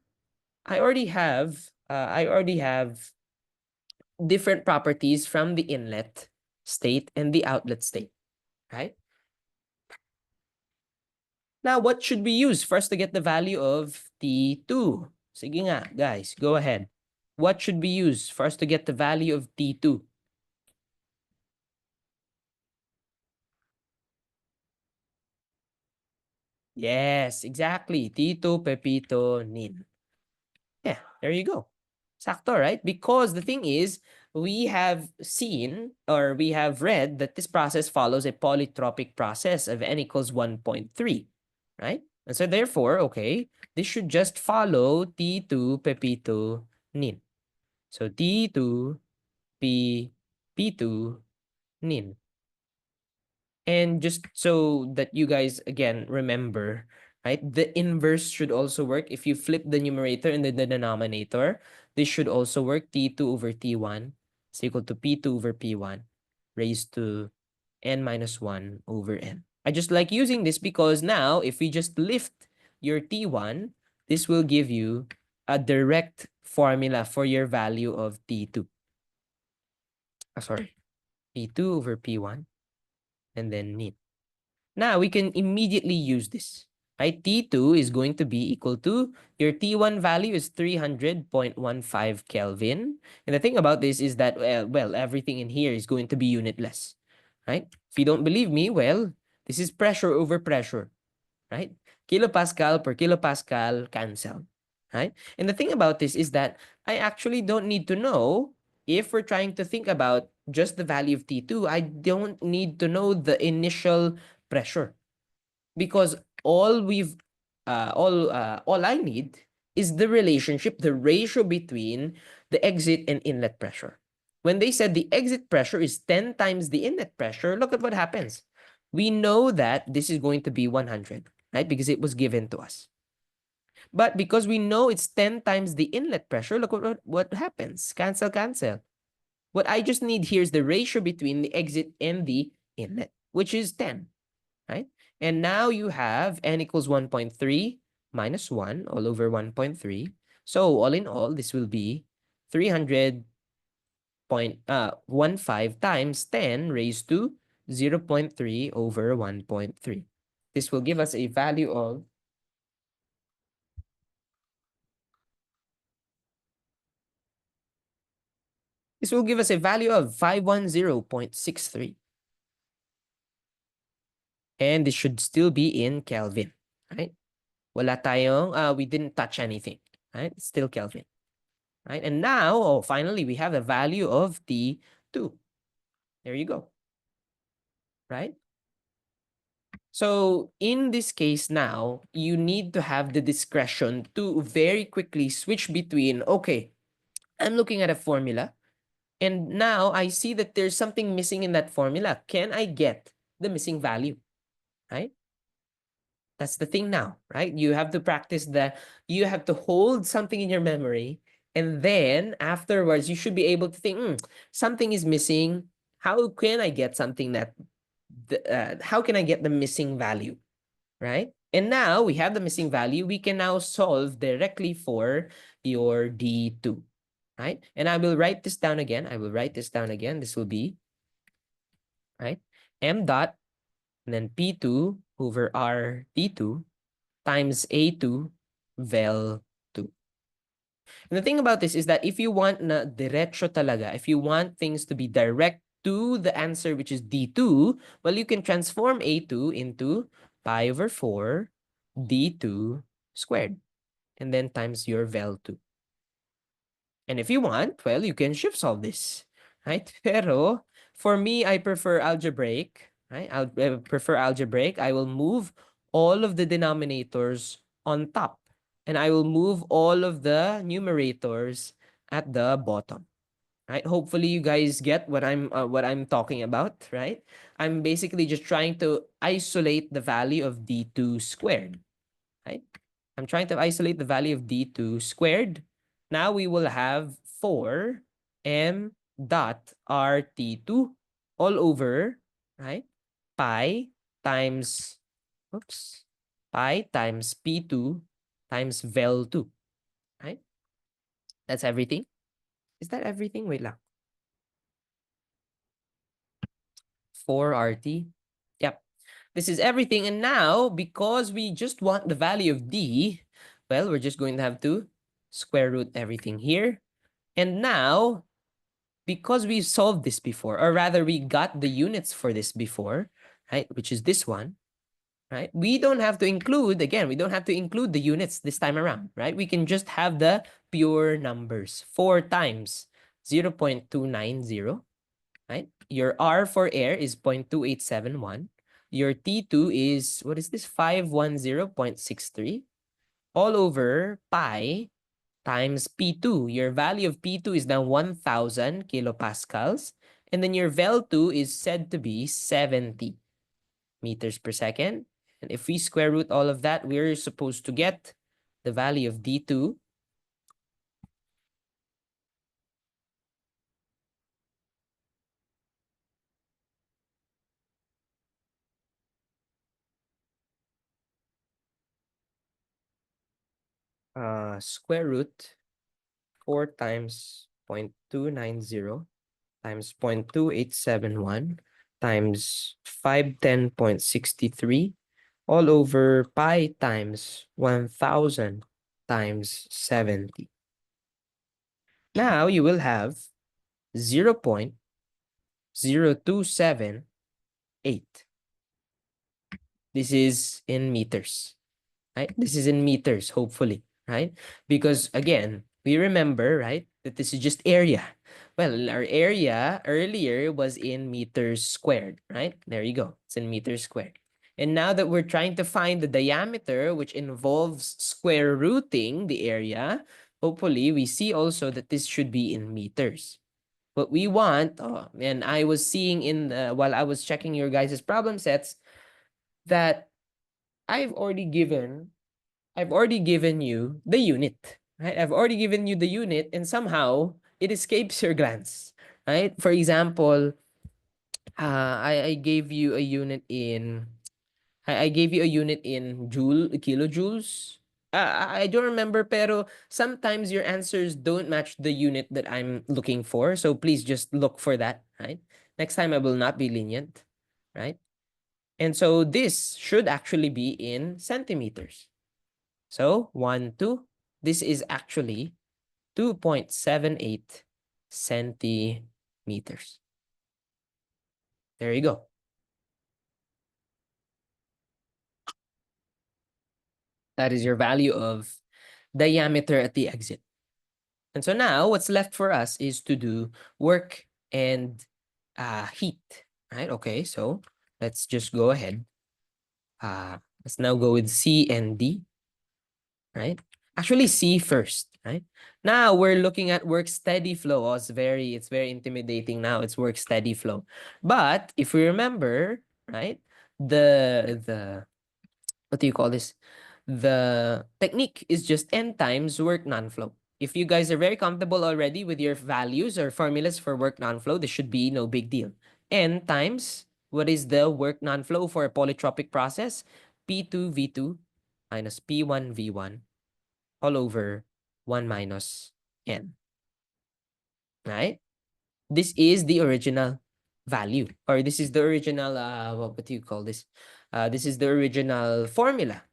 I already have different properties from the inlet state and the outlet state, right? Now, what should we use for us to get the value of T2? Sige nga, guys, go ahead. What should we use for us to get the value of T2? Yes, exactly. T2 Pepito Nin. Yeah, there you go. Sakto, right? Because the thing is, we have seen or we have read that this process follows a polytropic process of n equals 1.3, right? And so therefore, okay, this should just follow T2 Pepito Nin. So T2 P P2 Nin. And just so that you guys again remember, right? The inverse should also work. If you flip the numerator and then the denominator, this should also work. T2 over T1 is equal to P2 over P1 raised to n minus 1 over n. I just like using this because now if we just lift your T1, this will give you a direct formula for your value of T2. sorry, P2 over P1, and then NIT. Now we can immediately use this. Right? T2 is going to be equal to your T1 value is 300.15 Kelvin. And the thing about this is that, well, everything in here is going to be unitless. Right? If you don't believe me, well, this is pressure over pressure. Right? Kilopascal per kilopascal cancel. Right? And the thing about this is that I actually don't need to know if we're trying to think about just the value of T2, I don't need to know the initial pressure because all I need is the relationship, the ratio between the exit and inlet pressure. When they said the exit pressure is 10 times the inlet pressure, look at what happens. We know that this is going to be 100, right? Because it was given to us. But because we know it's 10 times the inlet pressure, look what happens. Cancel, cancel. What I just need here is the ratio between the exit and the inlet, which is 10. Right? And now you have n equals 1.3 minus 1 all over 1.3. So all in all, this will be 300.15 times 10 raised to 0.3 over 1.3. This will give us a value of this will give us a value of 510.63. And this should still be in Kelvin, right? Wala tayong, we didn't touch anything, right? It's still Kelvin. Right? And now, oh, finally, we have the value of T2. There you go. Right? So in this case now, you need to have the discretion to very quickly switch between, okay, I'm looking at a formula, and now I see that there's something missing in that formula. Can I get the missing value? Right? That's the thing now, right? You have to practice you have to hold something in your memory. And then afterwards, you should be able to think, something is missing. How can I get something how can I get the missing value, right? And now we have the missing value. We can now solve directly for your D2, right? And I will write this down again. I will write this down again. This will be, right? M dot, and then P2 over R D2 times A2 vel 2. And the thing about this is that if you want na diretso talaga, if you want things to be direct to the answer, which is D2, well, you can transform A2 into pi over 4 D2 squared, and then times your vel 2. And if you want, well, you can shift solve this, right? Pero for me, I prefer algebraic, right? I prefer algebraic. I will move all of the denominators on top, and I will move all of the numerators at the bottom, right? Hopefully you guys get what I'm talking about, right? I'm basically just trying to isolate the value of D2 squared, right? I'm trying to isolate the value of D2 squared. Now we will have 4 m dot RT2 all over, right? Pi times, oops, pi times P2 times vel2, right? That's everything. Is that everything? Wait lang. 4RT. Yep. This is everything. And now, because we just want the value of D, well, we're just going to have to square root everything here. And now, because we solved this before, or rather we got the units for this before, right, which is this one, right, we don't have to include, again, we don't have to include the units this time around, right? We can just have the pure numbers. 4 times 0.290, right? Your R for air is 0.2871. Your T2 is, what is this? 510.63 all over pi times P2. Your value of P2 is now 1,000 kilopascals. And then your vel2 is said to be 70 meters per second. And if we square root all of that, we're supposed to get the value of D2. Square root 4 times 0.290 times 0.2871 times 510.63 all over pi times 1000 times 70. Now you will have 0.0278. This is in meters, right? This is in meters, hopefully, right? Because again, we remember, right, that this is just area. Well, our area earlier was in meters squared, right? There you go. It's in meters squared. And now that we're trying to find the diameter, which involves square rooting the area, hopefully we see also that this should be in meters. What we want, and I was seeing while I was checking your guys' problem sets, that I've already given I've already given you the unit, right? I've already given you the unit and somehow it escapes your glance, right? For example, I gave you a unit in I gave you a unit in kilojoules. I don't remember, pero sometimes your answers don't match the unit that I'm looking for. So please just look for that, right? Next time I will not be lenient, right? And so this should actually be in centimeters. So 1, 2. This is actually 2.78 centimeters. There you go. That is your value of diameter at the exit. And so now what's left for us is to do work and heat, right? Okay, so let's just go ahead. Let's now go with C and D, right? Actually, C first, right? Now we're looking at work steady flow. Oh, it's very intimidating now. It's work steady flow. But if we remember, right, the what do you call this? The technique is just n times work non-flow. If you guys are very comfortable already with your values or formulas for work non-flow, this should be no big deal. N times, what is the work non-flow for a polytropic process? P2 V2 minus P1 V1 all over 1 minus n, right? This is the original value, or this is the original, what do you call this? This is the original formula.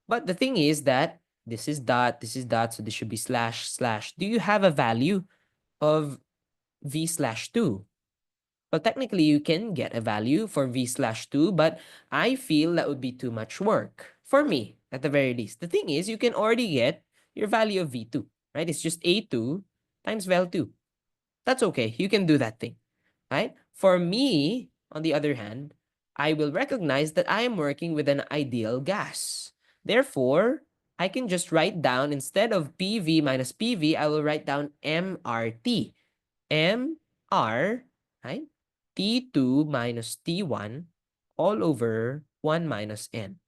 But the thing is that this is dot, so this should be slash, slash. Do you have a value of v slash 2? Well, technically, you can get a value for v slash 2, but I feel that would be too much work for me, at the very least. The thing is, you can already get your value of v2, right? It's just a2 times val2. That's okay. You can do that thing, right? For me, on the other hand, I will recognize that I am working with an ideal gas. Therefore, I can just write down, instead of PV minus PV, I will write down MRT. MR, right? T2 minus T1 all over 1 minus N.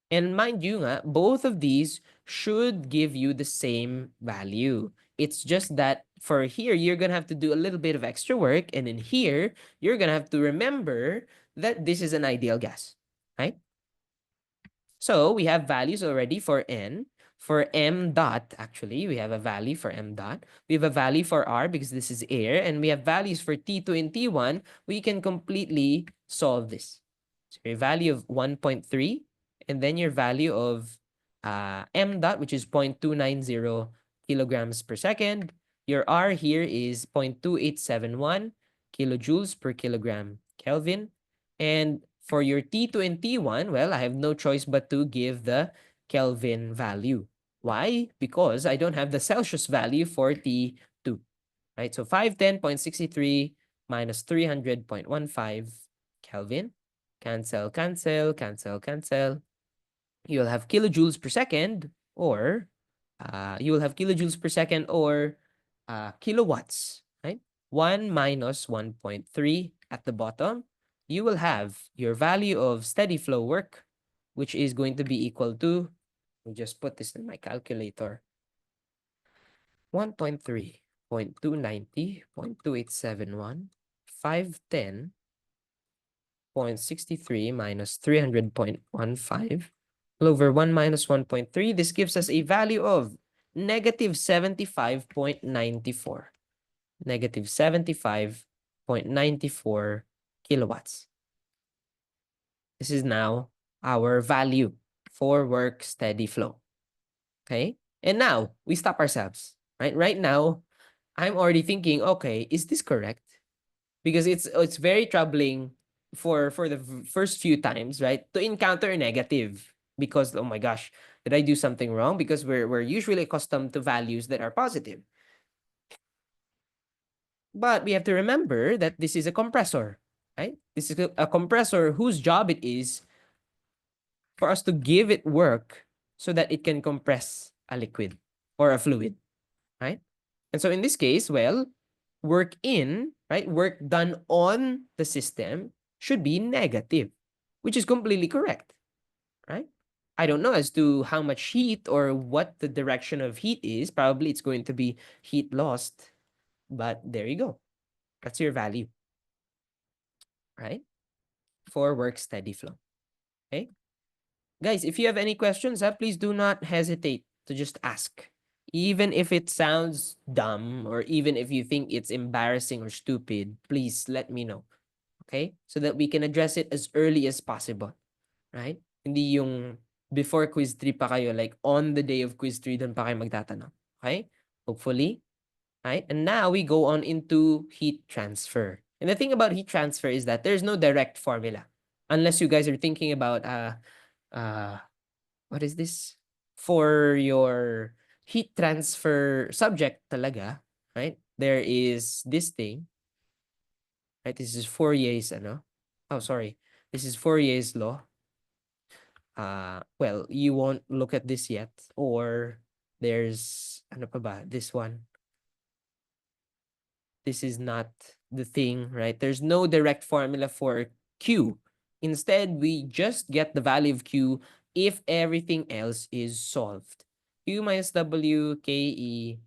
And mind you nga, both of these should give you the same value. It's just that for here, you're going to have to do a little bit of extra work. And in here, you're going to have to remember that this is an ideal gas, right? So we have values already for N. For M dot, actually, we have a value for M dot. We have a value for R because this is air. And we have values for T2 and T1. We can completely solve this. So your value of 1.3, and then your value of M dot, which is 0.290 kilograms per second. Your R here is 0.2871 kilojoules per kilogram Kelvin. And for your T2 and T1, well, I have no choice but to give the Kelvin value. Why? Because I don't have the Celsius value for T2, right? So 510.63 minus 300.15 Kelvin. Cancel, cancel, cancel, cancel. You'll have kilojoules per second, or you will have kilojoules per second, or kilowatts, right? 1 minus 1.3 at the bottom. You will have your value of steady flow work, which is going to be equal to, let me just put this in my calculator, 1.3, 0.290, 0.2871, 510, 0.63 minus 300.15 all over 1 minus 1.3. This gives us a value of negative 75.94. negative 75.94 kilowatts. This is now our value for work steady flow. Okay? And now we stop ourselves, right? Right now, I'm already thinking, okay, is this correct? Because it's very troubling for the first few times, right? To encounter a negative because oh my gosh, did I do something wrong? Because we're usually accustomed to values that are positive. But we have to remember that this is a compressor, right? This is a compressor whose job it is for us to give it work so that it can compress a liquid or a fluid, right? And so in this case, well, work in, right? Work done on the system should be negative, which is completely correct, right? I don't know as to how much heat or what the direction of heat is. Probably it's going to be heat lost, but there you go. That's your value, right? For work steady flow. Okay. Guys, if you have any questions, please do not hesitate to just ask. Even if it sounds dumb or even if you think it's embarrassing or stupid, please let me know. Okay? So that we can address it as early as possible. Right? Hindi yung before quiz 3 pa kayo, like on the day of quiz 3, doon pa kayo magtatanong. Okay? Hopefully. Right? And now we go on into heat transfer. And the thing about heat transfer is that there's no direct formula. Unless you guys are thinking about uh what is this? For your heat transfer subject talaga, right? There is this thing, right? This is Fourier's ano? Oh, sorry. This is Fourier's law. Well, you won't look at this yet. Or there's ano pa ba? This one. This is not the thing, right? There's no direct formula for Q. Instead, we just get the value of Q if everything else is solved. Q minus W, KE,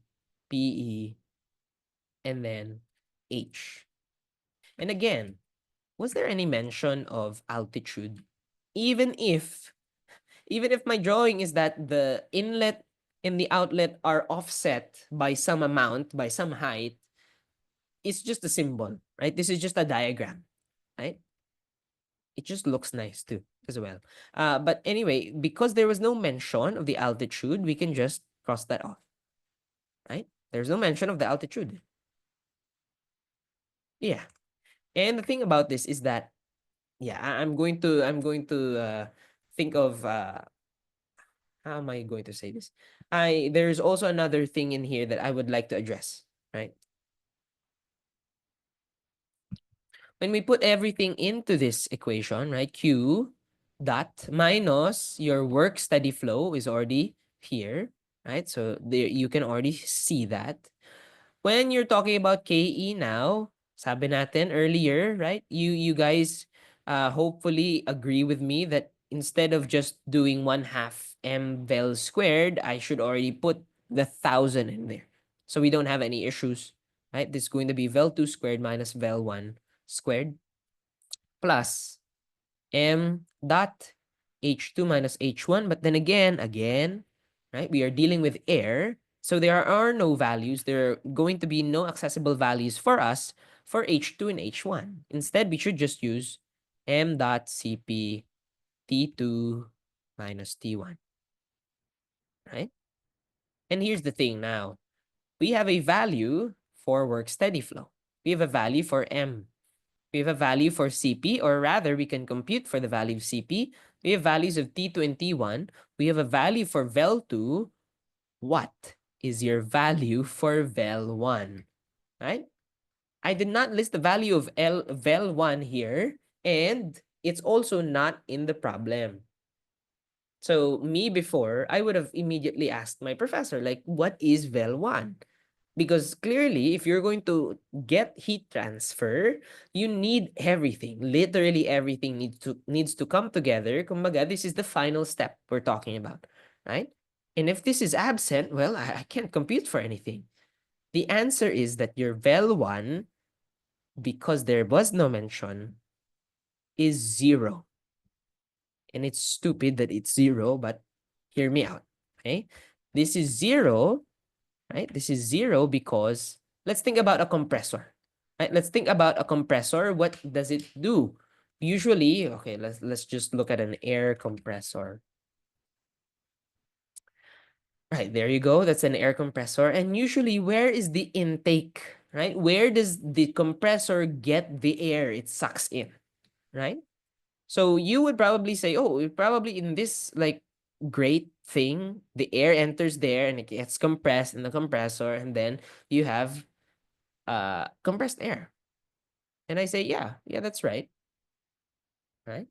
PE, and then H. And again, was there any mention of altitude? Even if, even if my drawing is that the inlet and the outlet are offset by some amount, by some height, it's just a symbol, right? This is just a diagram, right? It just looks nice too, as well. But anyway, because there was no mention of the altitude, we can just cross that off, right? There's no mention of the altitude. Yeah. And the thing about this is that, yeah, I'm going to think of how am I going to say this? There's also another thing in here that I would like to address, right? When we put everything into this equation, right, Q dot minus your work steady flow is already here, right? So there you can already see that. When you're talking about KE now, sabi natin earlier, right? You guys hopefully agree with me that instead of just doing 1/2 m vel squared, I should already put the 1,000 in there. So we don't have any issues, right? This is going to be vel 2 squared minus vel 1 squared plus m dot h2 minus h1. But then again, right, we are dealing with air. So there are no values. There are going to be no accessible values for us for h2 and h1. Instead, we should just use m dot cp t2 minus t1, right? And here's the thing now. We have a value for work steady flow. We have a value for m. We have a value for CP, or rather, we can compute for the value of CP. We have values of T2 and T1. We have a value for vel2. What is your value for vel1? Right? I did not list the value of vel1 here, and it's also not in the problem. So me before, I would have immediately asked my professor, like, what is vel1? Because clearly, if you're going to get heat transfer, you need everything. Literally everything needs to come together. Kumbaga, this is the final step we're talking about, right? And if this is absent, well, I can't compute for anything. The answer is that your vel1, because there was no mention, is 0. And it's stupid that it's 0, but hear me out, okay? This is 0, right? This is 0 because let's think about a compressor. Right? Let's think about a compressor. What does it do? Usually, okay, let's just look at an air compressor. Right, there you go. That's an air compressor. And usually, where is the intake? Right? Where does the compressor get the air it sucks in? Right? So you would probably say, oh, probably in this like great thing, the air enters there and it gets compressed in the compressor, and then you have compressed air. And I say, yeah, that's right. Right?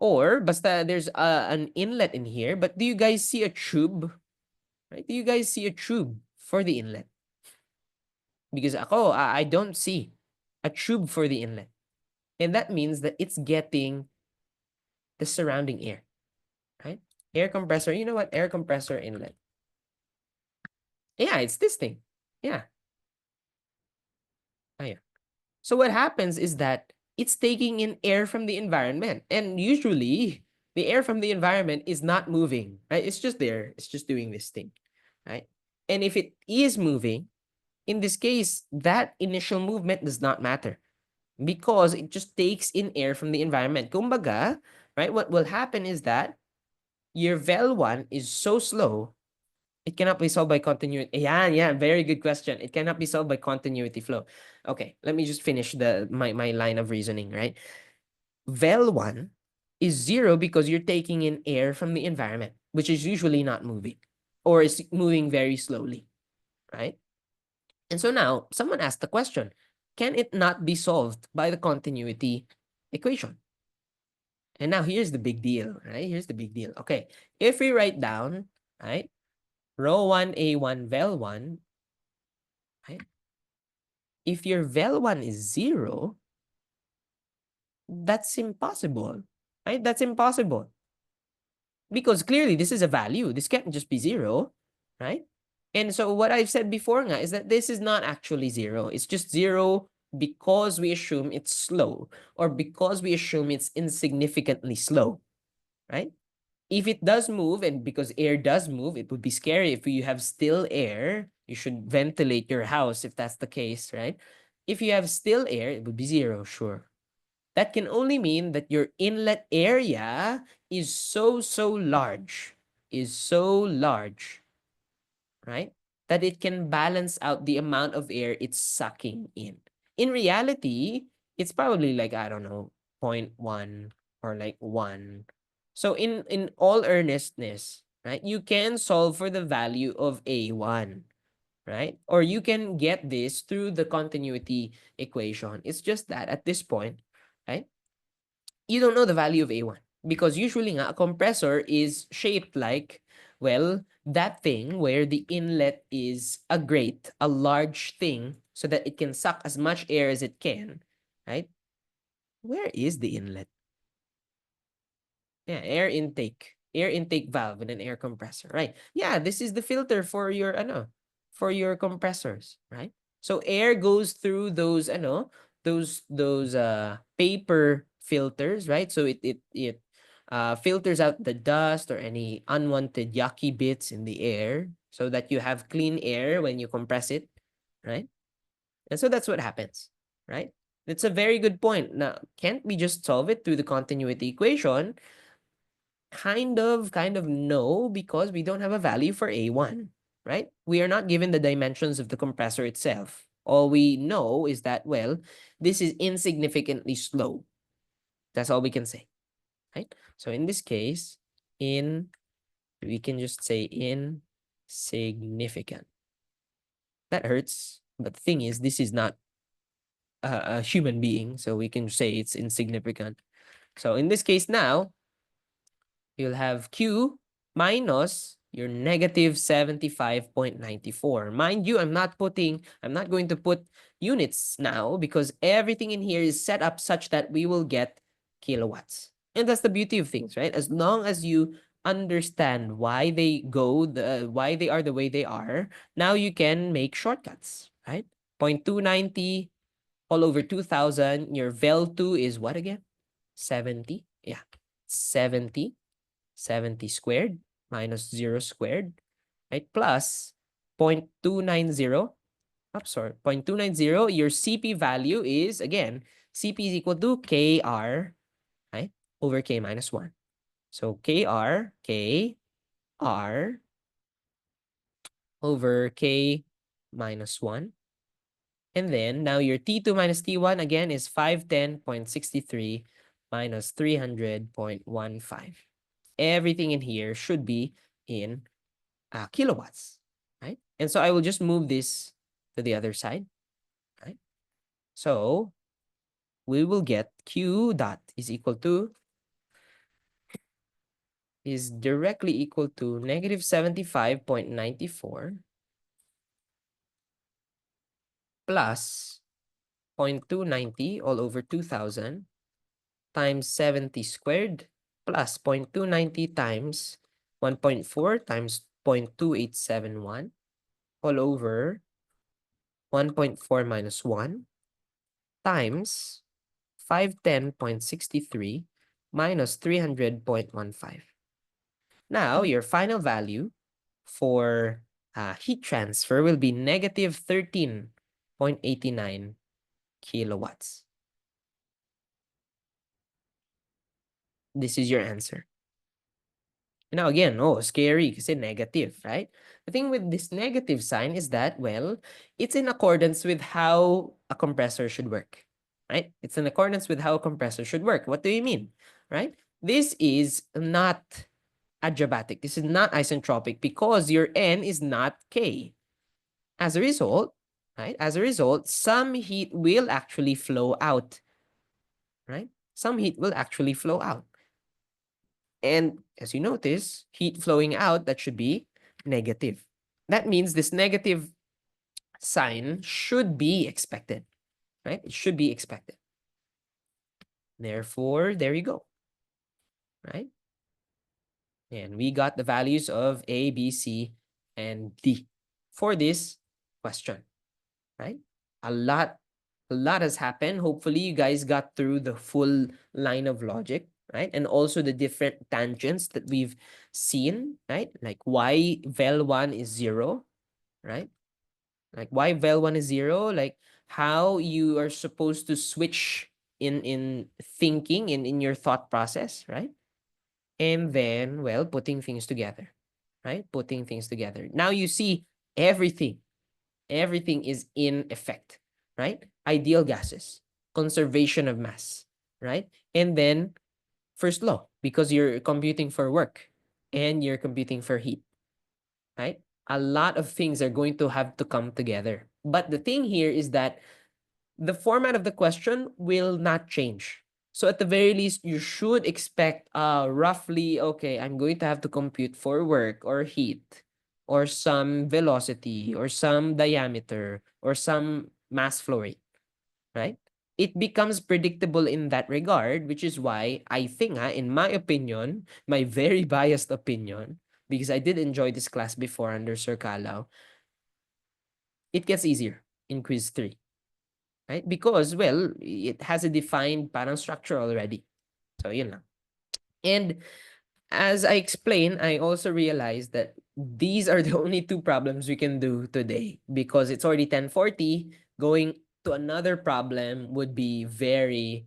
Or basta there's an inlet in here, but do you guys see a tube? Right? Do you guys see a tube for the inlet? Because ako, I don't see a tube for the inlet. And that means that it's getting the surrounding air, right? Air compressor, you know what? Air compressor inlet. Yeah, it's this thing. Yeah. Ayan. So what happens is that it's taking in air from the environment. And usually the air from the environment is not moving, right? It's just there. It's just doing this thing, right? And if it is moving, in this case, that initial movement does not matter because it just takes in air from the environment. Kumbaga, right? What will happen is that your Vel1 is so slow, it cannot be solved by continuity. Yeah, very good question. It cannot be solved by continuity flow. Okay, let me just finish my line of reasoning, right? Vel1 is zero because you're taking in air from the environment, which is usually not moving or is moving very slowly, right? And so now someone asked the question, can it not be solved by the continuity equation? And now here's the big deal, right? Here's the big deal. Okay, if we write down, right, rho 1, A1, vel1, right? If your vel1 is zero, that's impossible, right? That's impossible. Because clearly this is a value. This can't just be zero, right? And so what I've said before nga is that this is not actually zero. It's just zero because we assume it's slow or because we assume it's insignificantly slow, right? If it does move, and because air does move, it would be scary if you have still air. You should ventilate your house if that's the case, right? If you have still air, it would be zero, sure. That can only mean that your inlet area is so large, right? That it can balance out the amount of air it's sucking in. In reality, it's probably like, I don't know, zero 0.1 or like 1. So in all earnestness, right? You can solve for the value of A1, right? Or you can get this through the continuity equation. It's just that at this point, right? You don't know the value of A1 because usually nga, a compressor is shaped like, well, that thing where the inlet is a grate, a large thing, so that it can suck as much air as it can, right? Where is the inlet? Yeah, air intake valve in an air compressor, right? Yeah, this is the filter for your for your compressors, right? So air goes through those those paper filters, right? So it filters out the dust or any unwanted yucky bits in the air so that you have clean air when you compress it, right? And so that's what happens, right? It's a very good point. Now, can't we just solve it through the continuity equation? Kind of no, because we don't have a value for A1, right? We are not given the dimensions of the compressor itself. All we know is that, well, this is insignificantly slow. That's all we can say, right? So in this case, we can just say insignificant. That hurts, but the thing is, this is not a human being, so we can say it's insignificant. So in this case now, you'll have Q minus your negative 75.94. Mind you, I'm not going to put units now because everything in here is set up such that we will get kilowatts. And that's the beauty of things, right? As long as you understand why why they are the way they are, now you can make shortcuts, right? 0.290 all over 2000. Your vel2 is what again? 70. Yeah. 70 squared minus 0 squared, right? Plus 0.290 sorry, 0.290, your CP value is, again, CP is equal to KR, right, over K minus 1. So KR over K minus 1. And then now your T2 minus T1 again is 510.63 minus 300.15. Everything in here should be in kilowatts, right? And so I will just move this to the other side, right? So we will get Q dot is directly equal to negative 75.94 plus 0.290 all over 2,000 times 70 squared plus 0.290 times 1.4 times 0.2871 all over 1.4 minus 1 times 510.63 minus 300.15. Now, your final value for heat transfer will be negative 13.89 kilowatts. This is your answer. Now, again, oh, scary kasi negative, right? The thing with this negative sign is that, well, it's in accordance with how a compressor should work, right? It's in accordance with how a compressor should work. What do you mean, right? This is not adiabatic. This is not isentropic because your N is not K. As a result, right? As a result, some heat will actually flow out, right? Some heat will actually flow out. And as you notice, heat flowing out, that should be negative. That means this negative sign should be expected, right? It should be expected. Therefore, there you go, right? And we got the values of A, B, C, and D for this question, right? A lot has happened. Hopefully, you guys got through the full line of logic, right? And also the different tangents that we've seen, right? Like why vel1 is 0, right? Like why vel1 is 0, like how you are supposed to switch in thinking, in your thought process, right? And then, well, putting things together, right? Putting things together. Now you see everything is in effect, right? Ideal gases, conservation of mass, right? And then first law, because you're computing for work and you're computing for heat, right? A lot of things are going to have to come together. But the thing here is that the format of the question will not change. So at the very least, you should expect roughly, okay, I'm going to have to compute for work or heat or some velocity or some diameter or some mass flow rate, right? It becomes predictable in that regard, which is why I think, in my opinion, my very biased opinion, because I did enjoy this class before under Sir Kalau, it gets easier in quiz 3. Right? Because, well, it has a defined parang structure already. So, yun lang. And as I explained, I also realized that these are the only two problems we can do today because it's already 10:40. Going to another problem would be very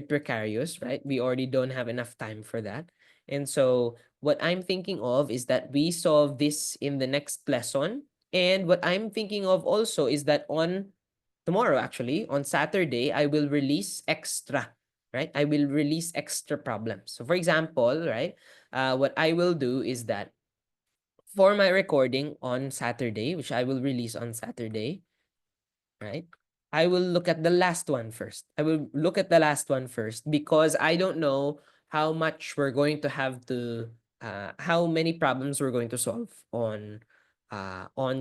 precarious, right? We already don't have enough time for that. And so what I'm thinking of is that we solve this in the next lesson. And what I'm thinking of also is that on tomorrow, actually, on Saturday, I will release extra, right? I will release extra problems. So for example, right, what I will do is that for my recording on Saturday, which I will release on Saturday, right? I will look at the last one first. I will look at the last one first because I don't know how much we're going to have to, how many problems we're going to solve on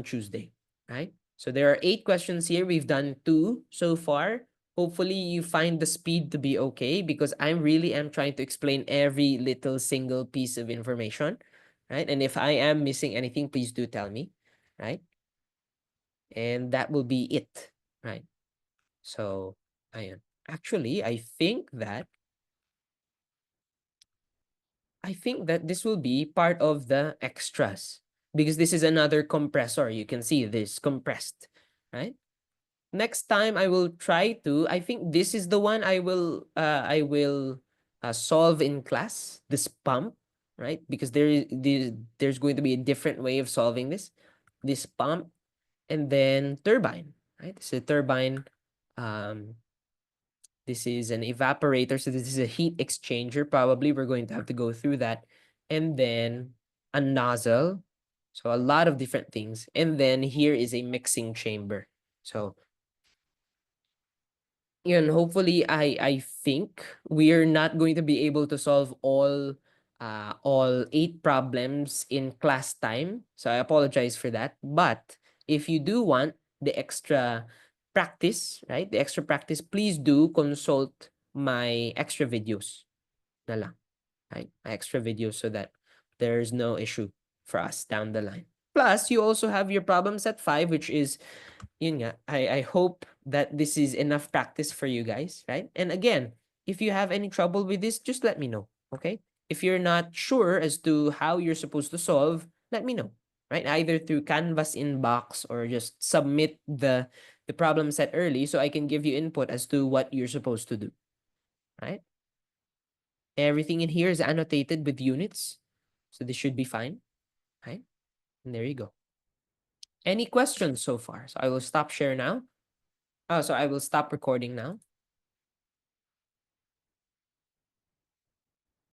Tuesday, right? So there are 8 questions here. We've done 2 so far. Hopefully you find the speed to be okay because I really am trying to explain every little single piece of information, right? And if I am missing anything, please do tell me, right? And that will be it, right? So, ayun. Actually, I think that this will be part of the extras because this is another compressor. You can see this compressed, right? Next time I will try to, I think this is the one I will solve in class, this pump, right? Because there's going to be a different way of solving this pump, and then turbine, right? This is a turbine. Um, this is an evaporator, so this is a heat exchanger. Probably we're going to have to go through that, and then a nozzle. So a lot of different things, and then here is a mixing chamber. So yun, hopefully I think we're not going to be able to solve all 8 problems in class time. So I apologize for that. But if you do want the extra practice, right? The extra practice, please do consult my extra videos na lang, right? My extra videos so that there's no issue for us down the line. Plus, you also have your problems at 5, which is yun nga, I hope that this is enough practice for you guys, right? And again, if you have any trouble with this, just let me know, okay? If you're not sure as to how you're supposed to solve, let me know, right? Either through Canvas inbox or just submit the problem set early so I can give you input as to what you're supposed to do, right? Everything in here is annotated with units, so this should be fine, right? And there you go. Any questions so far? So I will stop share now. Oh, so I will stop recording now.